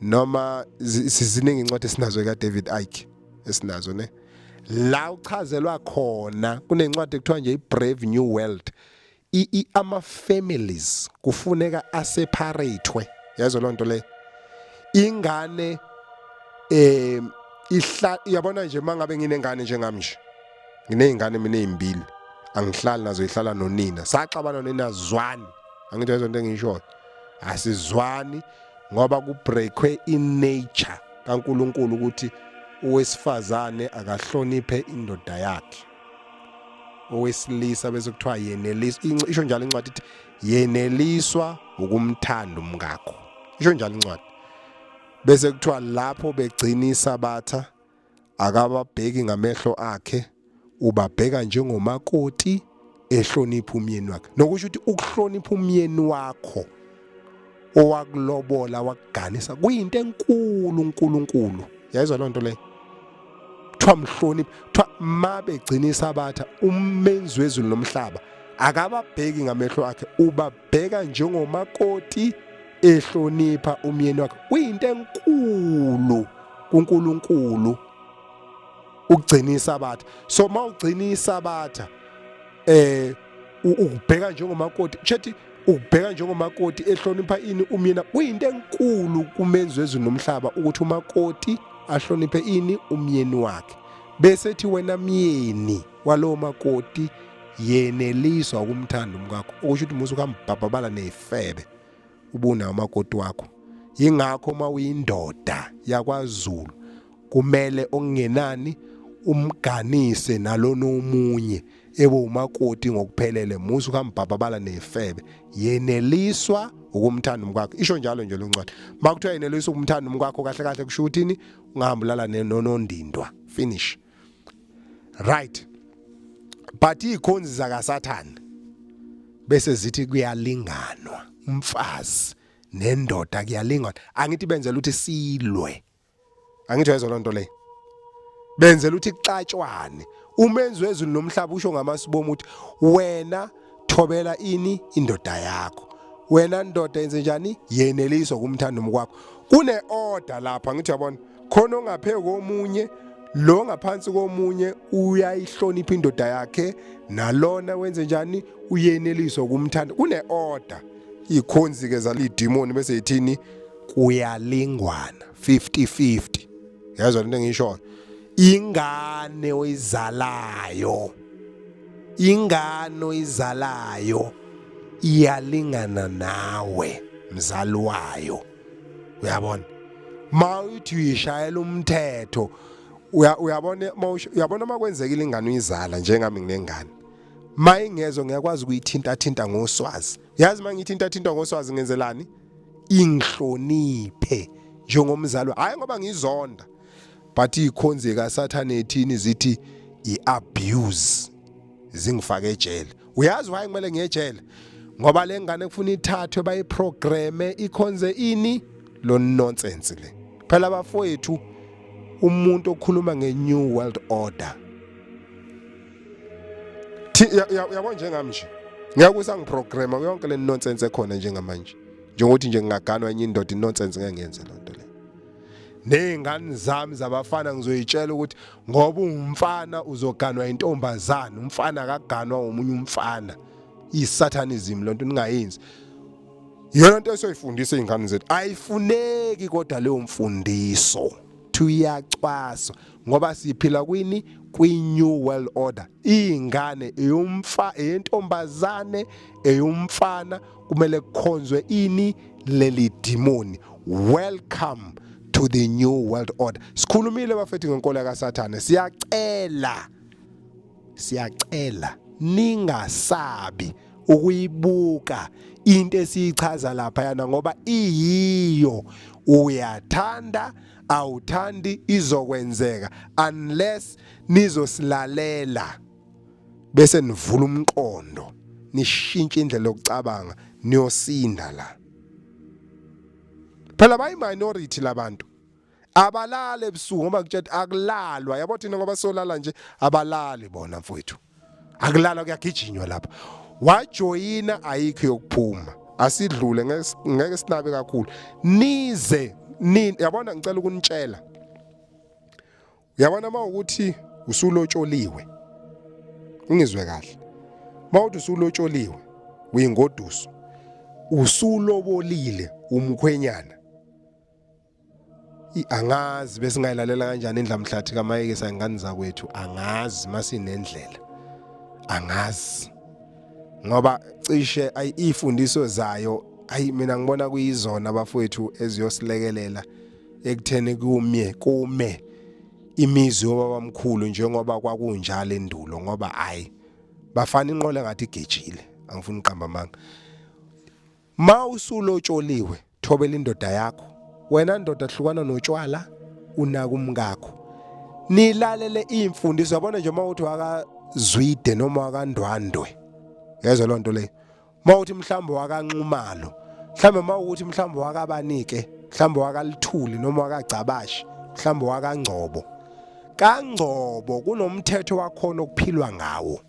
S1: noma siziningi incwadi esinazo ka David Icke esinazo ne la uchazelwa khona kunencwadi ekuthiwa nje iBrave New World ama families kufuneka aseparatewe yazo lonto le ingane yabona nje mangabe nginengane njengamnje nginezingane mina ezimbili angihlali nazo ihlala nonina saxabana nonina zwani angithi lezo nto engisho asizwani ngoba kubreakwe in nature kaNkuluNkulu ukuthi owesifazane akahloniphe indoda yakhe owesilisa bese kuthiwa yeneliswa isho njalo incwadi ithi yeneliswa ukumthanda umkakho isho njalo incwadi bese kuthiwa lapho begcina isabatha akababheki ngamehlo akhe ubabheka njengomakoti ehlonipha umyeni wakhe nokusho ukuthi ukuhlonipha umyeni wakho owakulobola wakuganisa kuyinto enkulu uNkulunkulu yayizwa lonto le kuthiwa mhlonipha kuthiwa mabegcina isabatha umenzi wezulu nomhlaba akababheki ngamehlo akhe ubabheka njengomakoti ehlonipha umyeni wakhe kuyinto enkulu kuNkulunkulu ukugcina isabatha so mawugcina isabatha ukubheka njengomakoti chethi ukubheka njengomakoti ehlonipha ini umyeni kuyinto enkulu kumenzi wezulu nomhlaba ukuthi umakoti ahloniphe ini umyeni wakhe bese ethi wena myeni walowo makoti yeneliswa ukumthanda umkakho okusho ukuthi musu ukambhabhabala nezifebe ubuna umakoti wakho yingakho mawuyindoda yakwaZulu kumele okungenani umganise nalona omunye umakoti ngokuphelele musu ukambhababala nefebe yeneliswa ukumthanda umkwakho isho njalo nje lencwadi makuthiwa yeneliswa ukumthanda umkwakho kahle kahle kusho ukuthini ungahambulala nonondindwa finish right but ikhonzi zakaSathane bese zithi kuyalinganwa umfazi nendoda kuyalingana angithi benzela ukuthi silwe angithi wezwa lonto le benzela ukuthi kuxatshwane umenzi wezulu nomhlaba usho ngamasibomu uthi wena thobela ini indoda yakho wena ndoda yenze njani yeneliswa kumthanda umkwakho kune order lapha ngithi yabona khona ongapheki komunye lo ngaphansi komunye uyayihlonipha indoda yakhe nalona wenze njani uyeneliswa kumthanda kune order ikhonzi ke zalidemoni bese yithini kuyalingwana 50-50 yazwa lento engisho ingane oyizalayo iyalingana nawe mzali wayo uyabona mawuthi uyishayela umthetho uyabona makwenzekile ingane uyizala njengami nginengane mayingezo ngiyakwazi ukuyithinta ngoswazi yazi mangiyithinta ngoswazi ngenzelani ingihloniphe njengomzali hayi ngoba ngizonda but ikhonzi kaSathane ethini zithi iabuse zingifake ejele uyazi why kumele ngiye ejele ngoba lengane kufuna ithathwe bayiprogramme ikhonze ini lo nonsense le phela abafowethu umuntu okhuluma ngeNew World Order yabona njengami nje ngiyakusa ngiprogramme yonke le nonsense ekhona njengamanje njengokuthi nje ngingaganwa enye indoda inonsense ngeke ngiyenze lonto le nezingane zami zabafana ngizoyitshela ukuthi ngoba umfana uzoganwa intombazana umfana akaganwa omunye umfana isatanism lonto ningayenzi yona into esoyifundisa izingane zethu ayifuneki kodwa leyo mfundiso tuyacwaswa ngoba siphila kwini kwi-New World Order ingane eyintombazane eyumfana kumele kukhonzwe ini leli demoni welcome to the New World Order sikhulumile bafethi ngenkolo kaSathane siyacela ningasabi ukuyibuka into esiyichaza lapha yana ngoba iyiyo uyathanda awuthandi izokwenzeka unless nizosilalela bese nivula umqondo nishintshe indlela yokucabanga niyosinda la phela bayi minority labantu abalale ebusuku ngoba kutshela akulalwa yabo thina ngoba solala nje abalali bona mfowethu akulalwa kuyagijinywa lapha wajoyina ayikho yokuphuma asidlule ngeke sinabe kakhulu nize yabona ngicela ukunitshela uyabona mawukuthi usulotsholiwe ungizwe kahle mawuthi usulotsholiwe uyingoduso usulobolile umkhwenyana angazi bese ngayilalela kanjani indlamhlathi kaMayeke sayingane zakwethu angazi masinendlela angazi ngoba cishe ifundiso zayo mina ngibona kuyizona abafowethu eziyosilekelela ekutheni kume imizwa wabamkhulu njengoba kwakunjalo endulo ngoba bafana inqole ngathi igejile angifuni uqamba manga mawusulotsholiwe thobela indoda yakho wena ndoda hlukana notshwala unaka umkakho nilalele imfundiso yabona nje mawuthi wakazwide noma wakandwandwe yezwa lonto le mawuthi mhlawumbe wakanxumalo mhlawumbe mawukuthi mhlawumbe wakabanike mhlawumbe wakalithuli noma wakagcabashi mhlawumbe wakangcobo kangcobo kunomthetho wakhona okuphilwa ngawo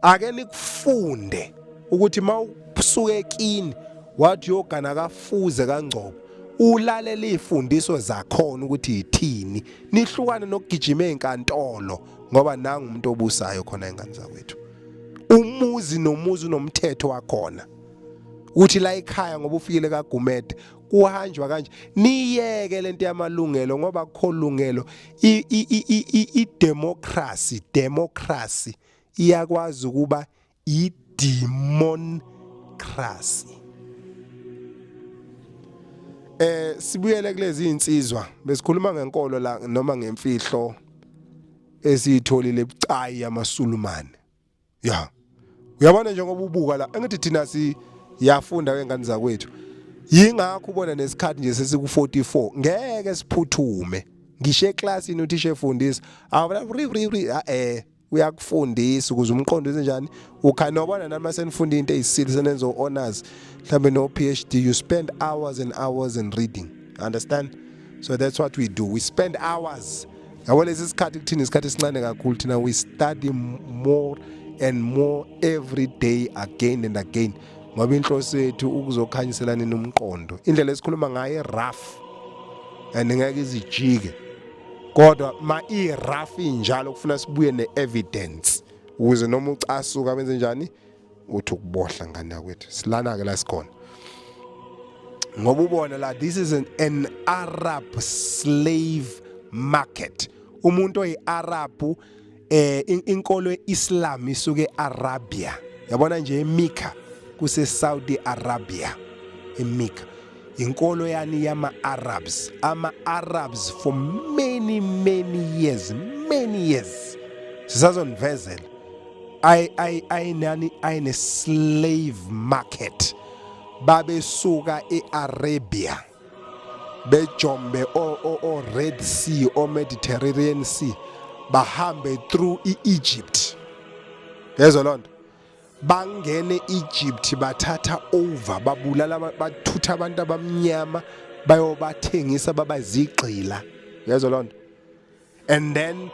S1: ake nikufunde ukuthi mawusuke kini wathi yogana kafuze kangcobo ulalela izifundiso zakhona ukuthi yithini nihlukane nokugijima ezinkantolo ngoba nanga umuntu obusayo khona ingane zakwethu umuzi nomuzi unomthetho wakhona uthi la ekhaya ngoba ufikile kaGumede kuhanjwa kanje niyeke lento yamalungelo ngoba akholungelo democracy iyakwazi ukuba democracy sibuyele kulezi insizwa besikhuluma ngenkolo la noma ngemfihlo esitholile ebucayi yamaSulumane ya uyabona njengoba ubuka la engithi thina siyafunda ngengane zakwethu yingakho ubona nesikhathi nje sesiku44 ngeke siphuthume ngisho eclassini uthisha efundisa uyakufundisa ukuze umqondo enjani ukhanobona nami senifunda into ezisile senenzo honors mhlambe no PhD you spend hours and hours in reading understand so that's what we do we spend hours yabo lesi sikhathi kuthina isikhathi esincane kakhulu thina we study more and more every day again and again ngoba inhloso yethu ukuzokhanyiselana nomqondo indlela esikhuluma ngayo rough and ngeke izijike kodwa ma rough injalo kufuna sibuye neevidence ukuze noma ucasuka benze njani uthi ukubohla ngane yakwethu silana ke la sikhona ngoba ubona la this is an Arab slave market umuntu oyiArab inkolo yeIslam isuke eArabia yabona nje eMecca kuse Saudi Arabia eMecca inkolo yani yama-Arabs ama-Arabs for many years sisazonivezela ayine slave market babesuka eArabia bejombe o Red Sea o Mediterranean Sea bahambe through Egypt yezo lonto bangene Egypt bathatha over babulala bathutha abantu abamnyama bayobathengisa babazigqila yezo lonto and then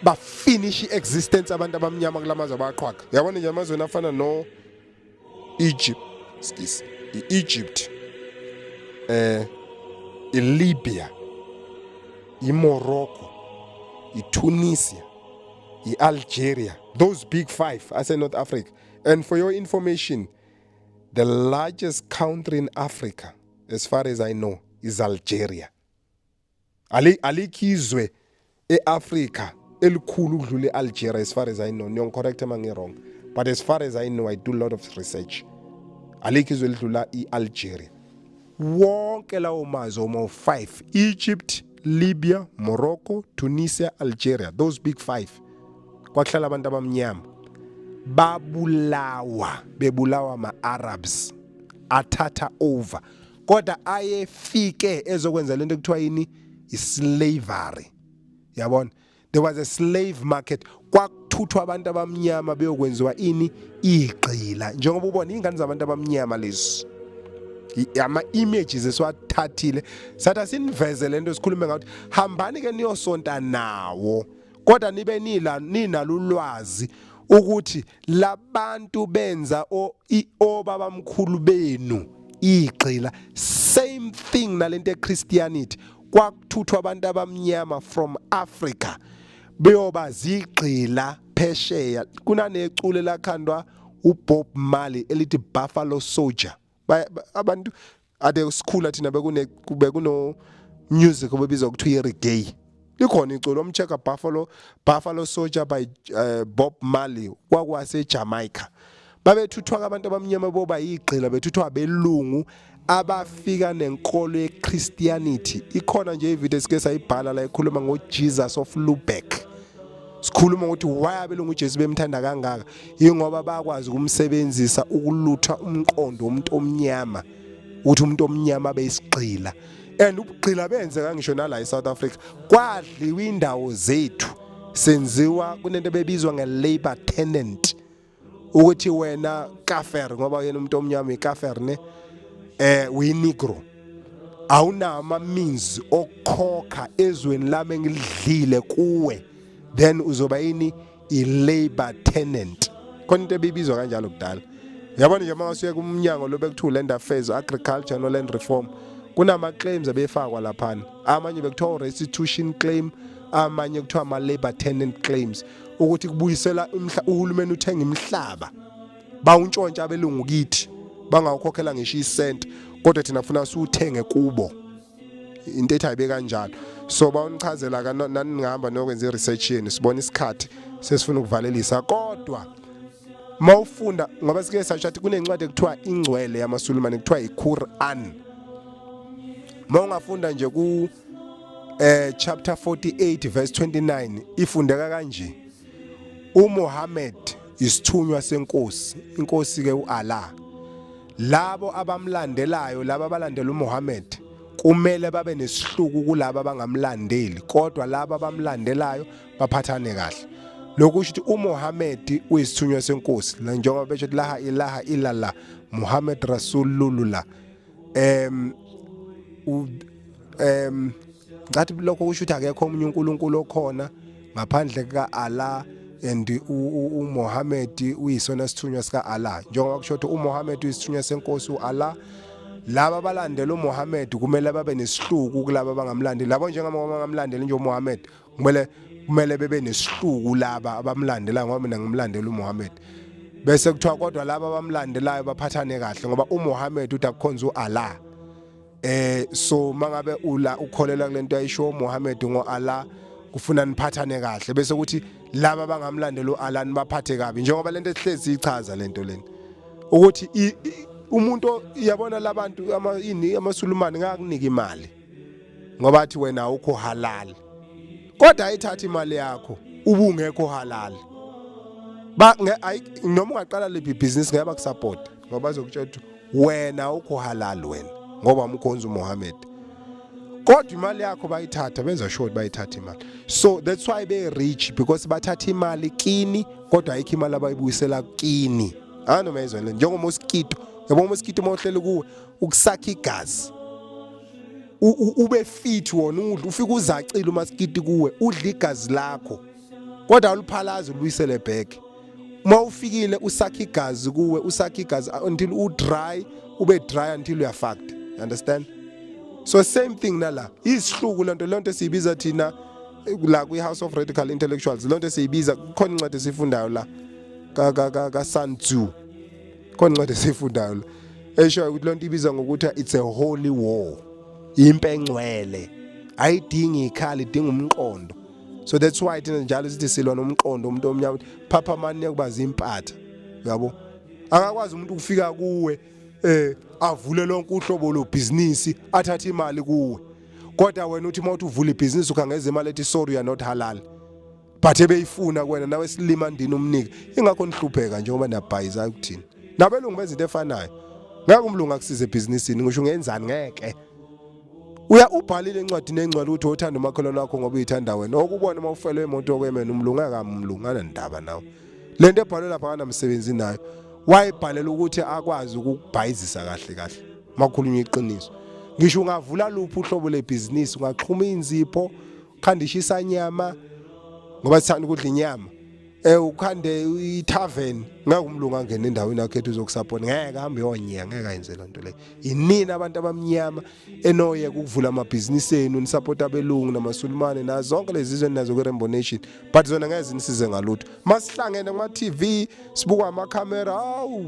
S1: ba finish existence abantu abamnyama kulamazwe abaqhwaqa yabona nje amazwe afana no Egypt Libya Morocco Tunisia Algeria those big five as in North Africa and for your information the largest country in Africa as far as I know is Algeria alikizwe eAfrica elikhulu ukudlula eAlgeria as far as I know niyong correct am I wrong but as far as I know I do a lot of research alikizwe elidlula eAlgeria wonke lawo mazwe omo 5 Egypt Libya Morocco Tunisia Algeria those big five kwahlala abantu abamnyama bebulawa ama-Arabs athatha over kodwa ayefike ezokwenza lento ekuthiwa yini islavery yabona there was a slave market kwakuthuthwa abantu abamnyama beyokwenziwa ini igqila njengoba ubona ingane zabantu abamnyama lezi ama-images esiwathathile sathi sinivezele lento sikhulume ngathi hambani ke niyosonta nawo kodwa nibe ninalo ulwazi ukuthi labantu benza obabamkhulu benu igqila same thing nalento eChristianity kwakuthuthwa abantu abamnyama from Africa beyobazigqila phesheya kunanecule lakhandwa uBob Marley elithi Buffalo Soldier abantu ade school thina bekuno music obebizwa ukuthiwa reggae likhona iculo omcheka Buffalo Soldier by Bob Marley kwakwase Jamaica babethuthwa abantu abamnyama boba yigqila bethuthwa belungu abafika nenkolo yeChristianity ikhona nje ivideo sike sayibhala la ikhuluma ngoJesus of Lubeck sikhuluma ukuthi why abelungu uJesu bemthanda kangaka ingoba bakwazi ukumsebenzisa ukulutha umqondo womuntu omnyama ukuthi umuntu omnyama beyisigqila and ubugqila benzeka ngisho nala eSouth Africa kwadliwa indawo zethu senziwa kunento bebizwa nge-labor tenant ukuthi wena kafir ngoba yena umuntu omnyama ikafir ne uyinegro awunama means okhokha ezweni lami engilidlile kuwe then uzoba yini i-labor tenant khona into ebibizwa kanjalo kudala yabona nje mawusuye kumnyango lobekuthiwa land affairs agriculture no land reform kunama claims abefakwa lapha amanye bekuthiwa restitution claim amanye kuthiwa ama labor tenant claims ukuthi kubuyisela uhulumeni uthenga imhlaba bawuntshontsha abelungu kithi bangawukhokhela ngisho isent kodwa thina ufuna usuthenge kubo into ethi ayibe kanjalo so bawunichazela nani ngihamba nokwenza research yeni sibona isikhathi sesifuna ukuvalelisa kodwa mawufunda ngoba sike sachathi kunencwadi ekuthiwa ingcwele yamaSulumane kuthiwa iQuran mawungafunda nje ku chapter 48 verse 29 ifundeka kanje uMuhammad isithunywa senkosi, inkosi ke uAllah. Labo abamlandelayo, laba abalandela uMuhammad kumele babe nesihluku kulabo abangamlandeli, kodwa laba abamlandelayo baphathane kahle. Lokhu kusho ukuthi uMuhammad uyisithunywa senkosi, njengoba besho la ilaha illallah Muhammad Rasulullah. Ngathi lokho kusho ukuthi akekho omunye uNkulunkulu okhona ngaphandle kaAllah, and uMuhammad uyisona sithunywa sikaAllah. Njengoba kusho ukuthi uMuhammad uyisithunywa senkosi uAllah, laba abalandela uMuhammad kumele babe nesihluku kulabo abangamlandeli. Labo njengoba abangamlandeli nje uMuhammad kumele bebe nesihluku laba abamlandela, ngoba mina ngimlandela uMuhammad. Bese kuthiwa kodwa laba abamlandelayo baphathane kahle ngoba uMuhammad uthi akukhonza uAllah. So mangabe ukholela kulento ayisho uMuhammad ngoAllah, kufuna niphathane kahle, bese kuthi laba abangamlandela uAllah nibaphathe kabi, njengoba lento ehlezi ichaza lento lena ukuthi umuntu yabona labantu amaSulumane ngakunika imali ngoba athi wena awukho halal, kodwa ayithatha imali yakho ubungekho halal. Noma ungaqala lephi business ngeke bakusupport ngoba bazokutshela ukuthi wena awukho halal wena ngoba umkhonza uMuhammad, kodwa imali yakho bayithatha, benza sure bayithatha imali. So that's why they rich, because bathatha imali kini kodwa ayikho imali abayibuyisela kini. Noma izwe le njengomosquito, yabo umosquito mawuhlele kuwe ukusakha igazi, ube fit wona udla, ufika uzacile umaskiti kuwe udla igazi lakho kodwa uliphalaza ulibuyisele back. Uma ufikile usakha igazi kuwe, usakha igazi until udry, ube dry until you are fucked. You understand? So same thing nala. Isihluku lento siyibiza thina la kwi House of Radical Intellectuals, lento siyibiza khona incwadi sifundayo la ka Sun Tzu. Khona incwadi sifundayo la esho ukuthi lento ibiza ngokuthi it's a holy war. Impe engcwele. Ayidingi ikhali, idinga umqondo. So that's why thina njalo sithi silwa nomqondo umuntu omnyama, phapha mani yakubaza impatha. Yabo? Akakwazi umuntu ukufika kuwe avule lonke uhlobo lo business athathe imali kuwe, kodwa wena uthi mawuthi uvula ibusiness ukhangeza imali ethi sorry you are not halal, but ebeyifuna kuwena nawe silima ndini umnike. Ingakho nihlupheka njengoba niyabhayiza ukuthini nabelungu benza into efanayo. Ngeke umlungu akusize ebusinessini, ngisho ngenzani ngeke. Ubhalile encwadini engcwele ukuthi uthanda umakhelwane wakho ngoba uyithanda wena. Okubona uma ufele emoto yokwemena umlungu akamlungu anandaba nawe. Lento ebhalwe lapha kanamsebenzi nayo. Wayibhalela ukuthi akwazi ukubhayizisa kahle makhulunywa iqiniso. Ngisho ungavula luphi uhlobo lebusiness, ungaxhuma inzipho, khandisha isanyama ngoba sithanda ukudla inyama, ukhande itavern, ngeke umlungu angene endaweni yakhe ethi uzokusupport. Ngeke ahambe yonyeka, ngeke ayenze lonto le. Inini abantu abamnyama enoye ukuvula amabhizinisi enu nisupport abelungu namaSulumane na zonke lezi zizwe nazo ku Rainbow Nation, but zona ngeke zinisize ngalutho. Masihlangene kuma TV sibuka ama camera,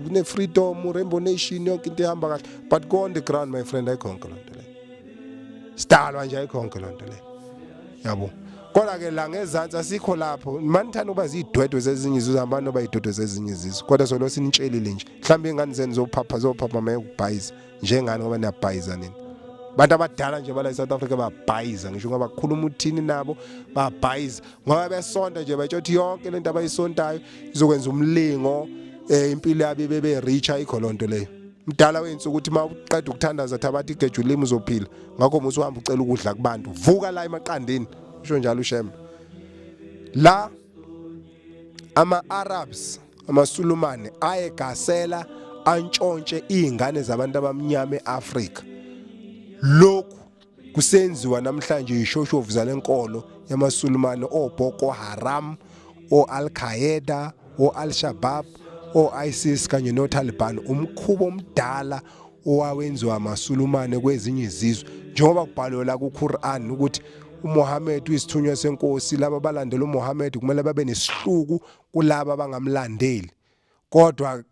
S1: ne freedom Rainbow Nation yonke into ehamba kahle, but go on the ground my friend, ayikhonke lonto le. Sidalwa nje ayikhonke lonto le. Yabo. Kodwa ke la ngezantsi asikho lapho. Manithanda ukuba zidwedwe zezinye izizwe, abantu bayidodwe zezinye izizwe. Kodwa solo sinitshelile nje. Mhlawumbe ingane zenu zophapha maye ukubhayiza njengani ngoba niyabhayiza nini. Bantu abadala nje bala eSouth Africa babhayiza, ngisho ngoba kukhuluma uthini nabo babhayiza. Ngoba besonta nje batsho ukuthi yonke lento abayisontayo izokwenza umlingo, impilo yabo bebe rich, ayikho lonto leyo. Mdala wenza ukuthi mawuqeda ukuthandaza thabathi igejulimi uzophila. Ngakho musu uhamba ucela ukudla kubantu. Vuka la emaqandini. Usho njalo uShem. La ama-Arabs, amaSulumane ayegasela antshontshe izingane zabantu abamnyama eAfrika. Lokhu kusenziwa namhlanje ishoshovu zalenkolo yamaSulumane, oBoko Haram, oAl-Qaeda, oAl-Shabaab, oISIS kanye noTaliban. Umkhubo omdala owawenziwa amaSulumane kwezinye izizwe, njengoba kubhalwe la kuQuran ukuthi uMuhammad uyisithunywa senkosi. Laba abalandela uMuhammad kumele babe nesihluku kulabo abangamlandeli, kodwa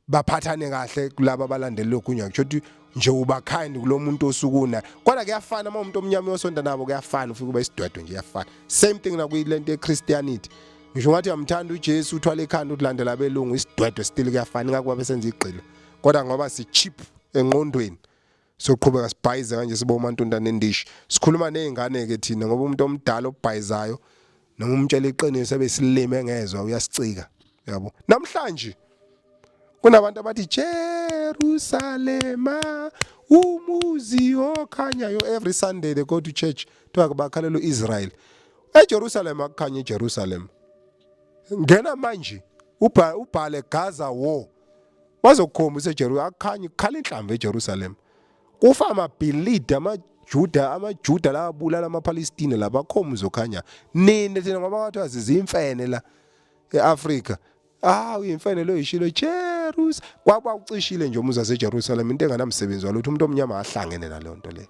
S1: baphathane kahle kulabo abalandela lokhu. Ngisho ukuthi nje uba kind kulo muntu osukuna, kodwa kuyafana uma umuntu omnyama uyosonda nabo, kuyafana, ufika ube isidwedwe nje, iyafana. Same thing na kuyilento yeChristianity. Ngisho ngathi uyamthanda uJesu, uthwala ekhanda ulandela abelungu, isidwedwe still kuyafana. Ngakuba besenza igqila, kodwa ngoba si cheap engqondweni soqhubeka sibhayize kanje sibe uMantunda nendishi. Sikhuluma nezingane ke thina ngoba umuntu omdala obhayizayo noma umtshela iqiniso ebesilime ngezwe uyasicika yabo. Namhlanje kunabantu abathi Jerusalema umuzi okhanyayo. Every Sunday they go to church to bakhalela uIsrael. eJerusalem akukhanya eJerusalem. Ngena manje ubhale Gaza war. Bazokhombisa eJerusalem akukhanya kukhala inhlamvu eJerusalem. Kufa amabhilidi amaJuda la abulala amaPalestina labakhomuzo khanya. Nini thina ngoba kwathiwa zizimfene la eAfrika. Uyimfene lo yishilo Jerusalem. Kwaba ucishile nje umuzi waseJerusalem into enganamsebenzi walutho umuntu omnyama ahlangene naleyo nto le.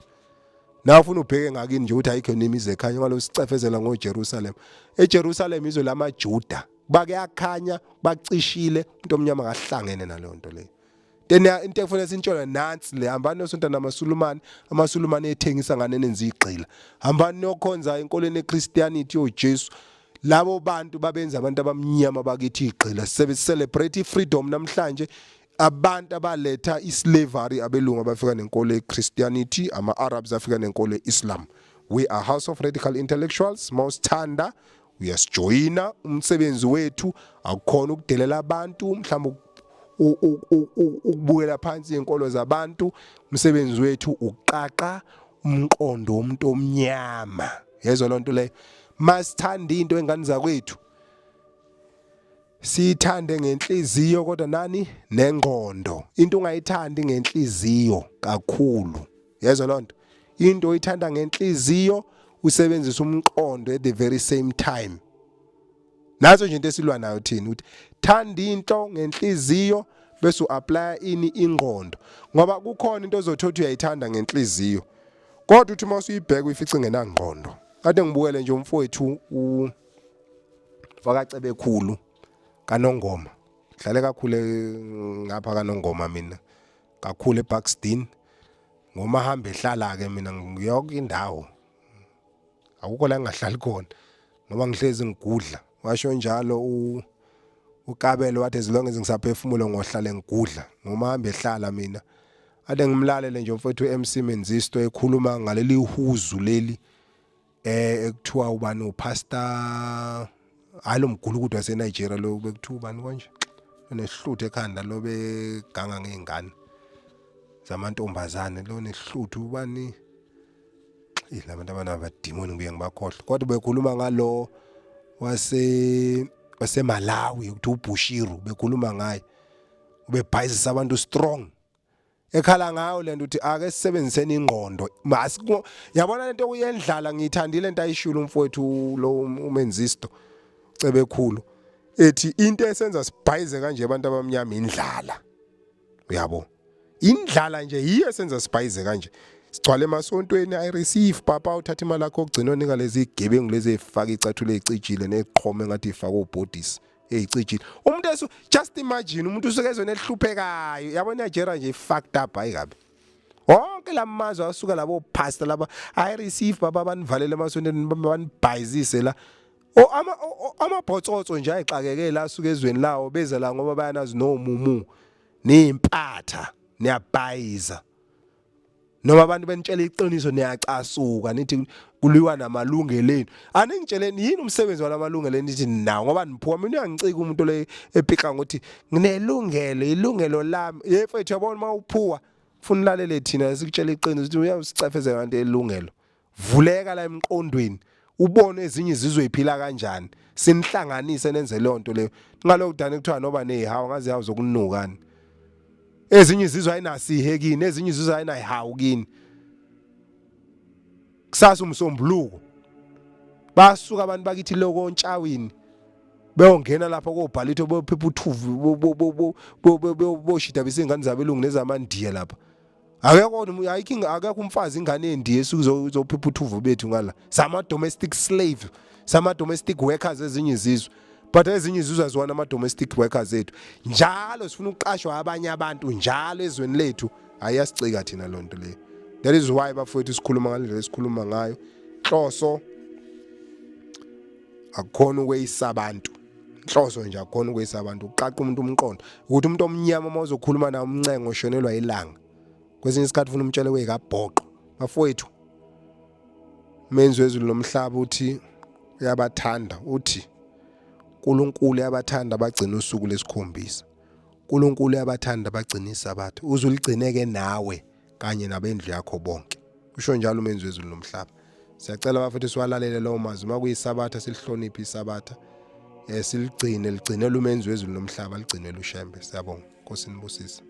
S1: Na ufuna ubheke ngakini nje ukuthi ayikho nemizi ekhanya ngalo sicefezela ngoJerusalem. eJerusalem izwe lamaJuda. Bake akhanya bacishile umuntu omnyama ngahlangene naleyo nto le. Tena into efuna sintshona nansi le hambani nosonta amasulumane ethengisa ngane nenza igqila. Hambani nokhonza inkolweni eChristianity yoJesu. Labo bantu babenza abantu abamnyama bakithi igqila. Celebrate freedom namhlanje. Abantu abaletha islavery abelungu abafika nenkolo eChristianity, ama-Arabs afika nenkolo eIslam. We are House of Radical Intellectuals. Mawusithanda uyasijoyina umsebenzi wethu akukhona ukudelela abantu mhlawumbe ukubukela phansi inkolo zabantu. Umsebenzi wethu uqaqa umqondo womuntu omnyama. Yezwa lonto le. Masithanda into engane zakwethu sithande ngenhliziyo kodwa nani nengqondo. Into ungayithandi ngenhliziyo kakhulu. Yezwa lonto. Into oyithanda ngenhliziyo usebenzisa umqondo at the very same time. Nazo nje into esilwa nayo thina uthi thanda into ngenhliziyo bese uapply ingqondo. Ngoba kukhona into ozothothi uyayithanda ngenhliziyo. Kodwa uthi mawusuyibheka uyifice ngenangqondo. Kade ngibukele nje umfowethu wakacebe khulu kaNongoma. Dlale kakhulu ngapha kaNongoma mina. Kakhulu eBuxton. Ngoma hamba ehlala ke mina ngiyoka indawo. Akukho la ngihlali khona. Ngoba ngihlezi ngigudla. Washo njalo uKabelo wathi as long as ngisaphefumula ngohlala ngigudla. Ngoma hamba ehlala mina. Ade ngimlalele nje umfowethu uMC Menzisto ekhuluma ngaleli huzu leli ekuthiwa ubani upastor alo mgulukudu waseNigeria lo bekuthiwa ubani konje nehluthu ekhanda lo beganga ngeingane zamantombazane lo nehluthu ubani labantu abanabadimoni ngibuye ngibakhohle kodwa bekhuluma ngalo waseMalawi ukuthi uBushiru bekhuluma ngaye ubebhayizisa abantu strong ekhala ngayo lento uthi ake sisebenziseni ingqondo. Yabona lento uyendlala ngithandile into ayishula umfowethu lo uMenzisto cebe khulu ethi into esenza sibhayize kanje abantu abamnyama indlala. Uyabo indlala nje yiyo esenza sibhayize kanje. Sigcwale emasontweni I receive papa uthatha imali yakho ogcina onika lezi igebengu lezi efaka icathulo ezicijile neqhome ngathi ifaka obodies ezicijile. Umuntu just imagine umuntu usukezwe nehluphekayo. Yabona Nigeria nje fucked up ayikabi. Wonke lamazwe asuka labo pastor laba I receive baba banivalele emasontweni banibhayizise la. Amabhotsotso nje ayixakeke la asuka ezweni lawo beza la ngoba bayanazi nomumu nempatha niyabhayiza. Noma abantu benitshela iqiniso niyacasuka nithi kuliwa namalungelo enu. Aningitsheleni yini umsebenzi walamalungelo nithi nawo ngoba niphuwa mina uyangicika umuntu le ephika ngothi nginelungelo ilungelo lami. Yefethu yabona mawuphuwa ufuna ulalele thina sikutshela iqiniso ukuthi uyasicefezela kanti elungelo. Vuleka la emqondweni ubone ezinye izizwe iphila kanjani. Sinihlanganise nenze lonto leyo. Ngalokho dani kuthiwa noba nezihawu ngazi yawo zokunukani. Ezinye izizwe ayinasihe kini, ezinye izizwe ayinayihawu kini. Kusasa umsombuluko. Basuka abantu bakithi lokho ontshawini. Beyongena lapha kobhalito bophepha uthuvu boshida besengane zabelungu nezamandiya lapha. Akekho umfazi ingane endiye esukuzophepha uthuvu bethu ngala. Sama domestic slave, sama domestic workers ezinye izizwe. But ezinye izizwe azwana ama domestic workers ethu. Njalo sifuna ukuqashwa abanye abantu njalo ezweni lethu ayasicika thina lonto le. That is why bafowethu sikhuluma ngale sikhuluma ngayo. Hloso akukhona ukweyisa abantu. Hloso nje akukhona ukweyisa abantu. Uqaqa umuntu umqondo ukuthi umuntu omnyama mawuzokhuluma naye umncengo oshonelwa ilanga. Kwesinye isikhathi ufuna umtshele wekabhoqo. Bafowethu menzi wezulu lomhlaba uthi uyabathanda uthi uNkulunkulu uyabathanda bagcina usuku lesikhombisa. uNkulunkulu uyabathanda bagcina isabatha. Uzuligcineke nawe kanye nabendlu yakho bonke. Usho njalo umenzi wezulu nomhlaba. Siyacela bafethu siwalalele lawo mazwi makuyisabatha silihloniphe isabatha. Ligcinele umenzi wezulu nomhlaba ligcinele uShembe. Siyabonga. Nkosi nibusise.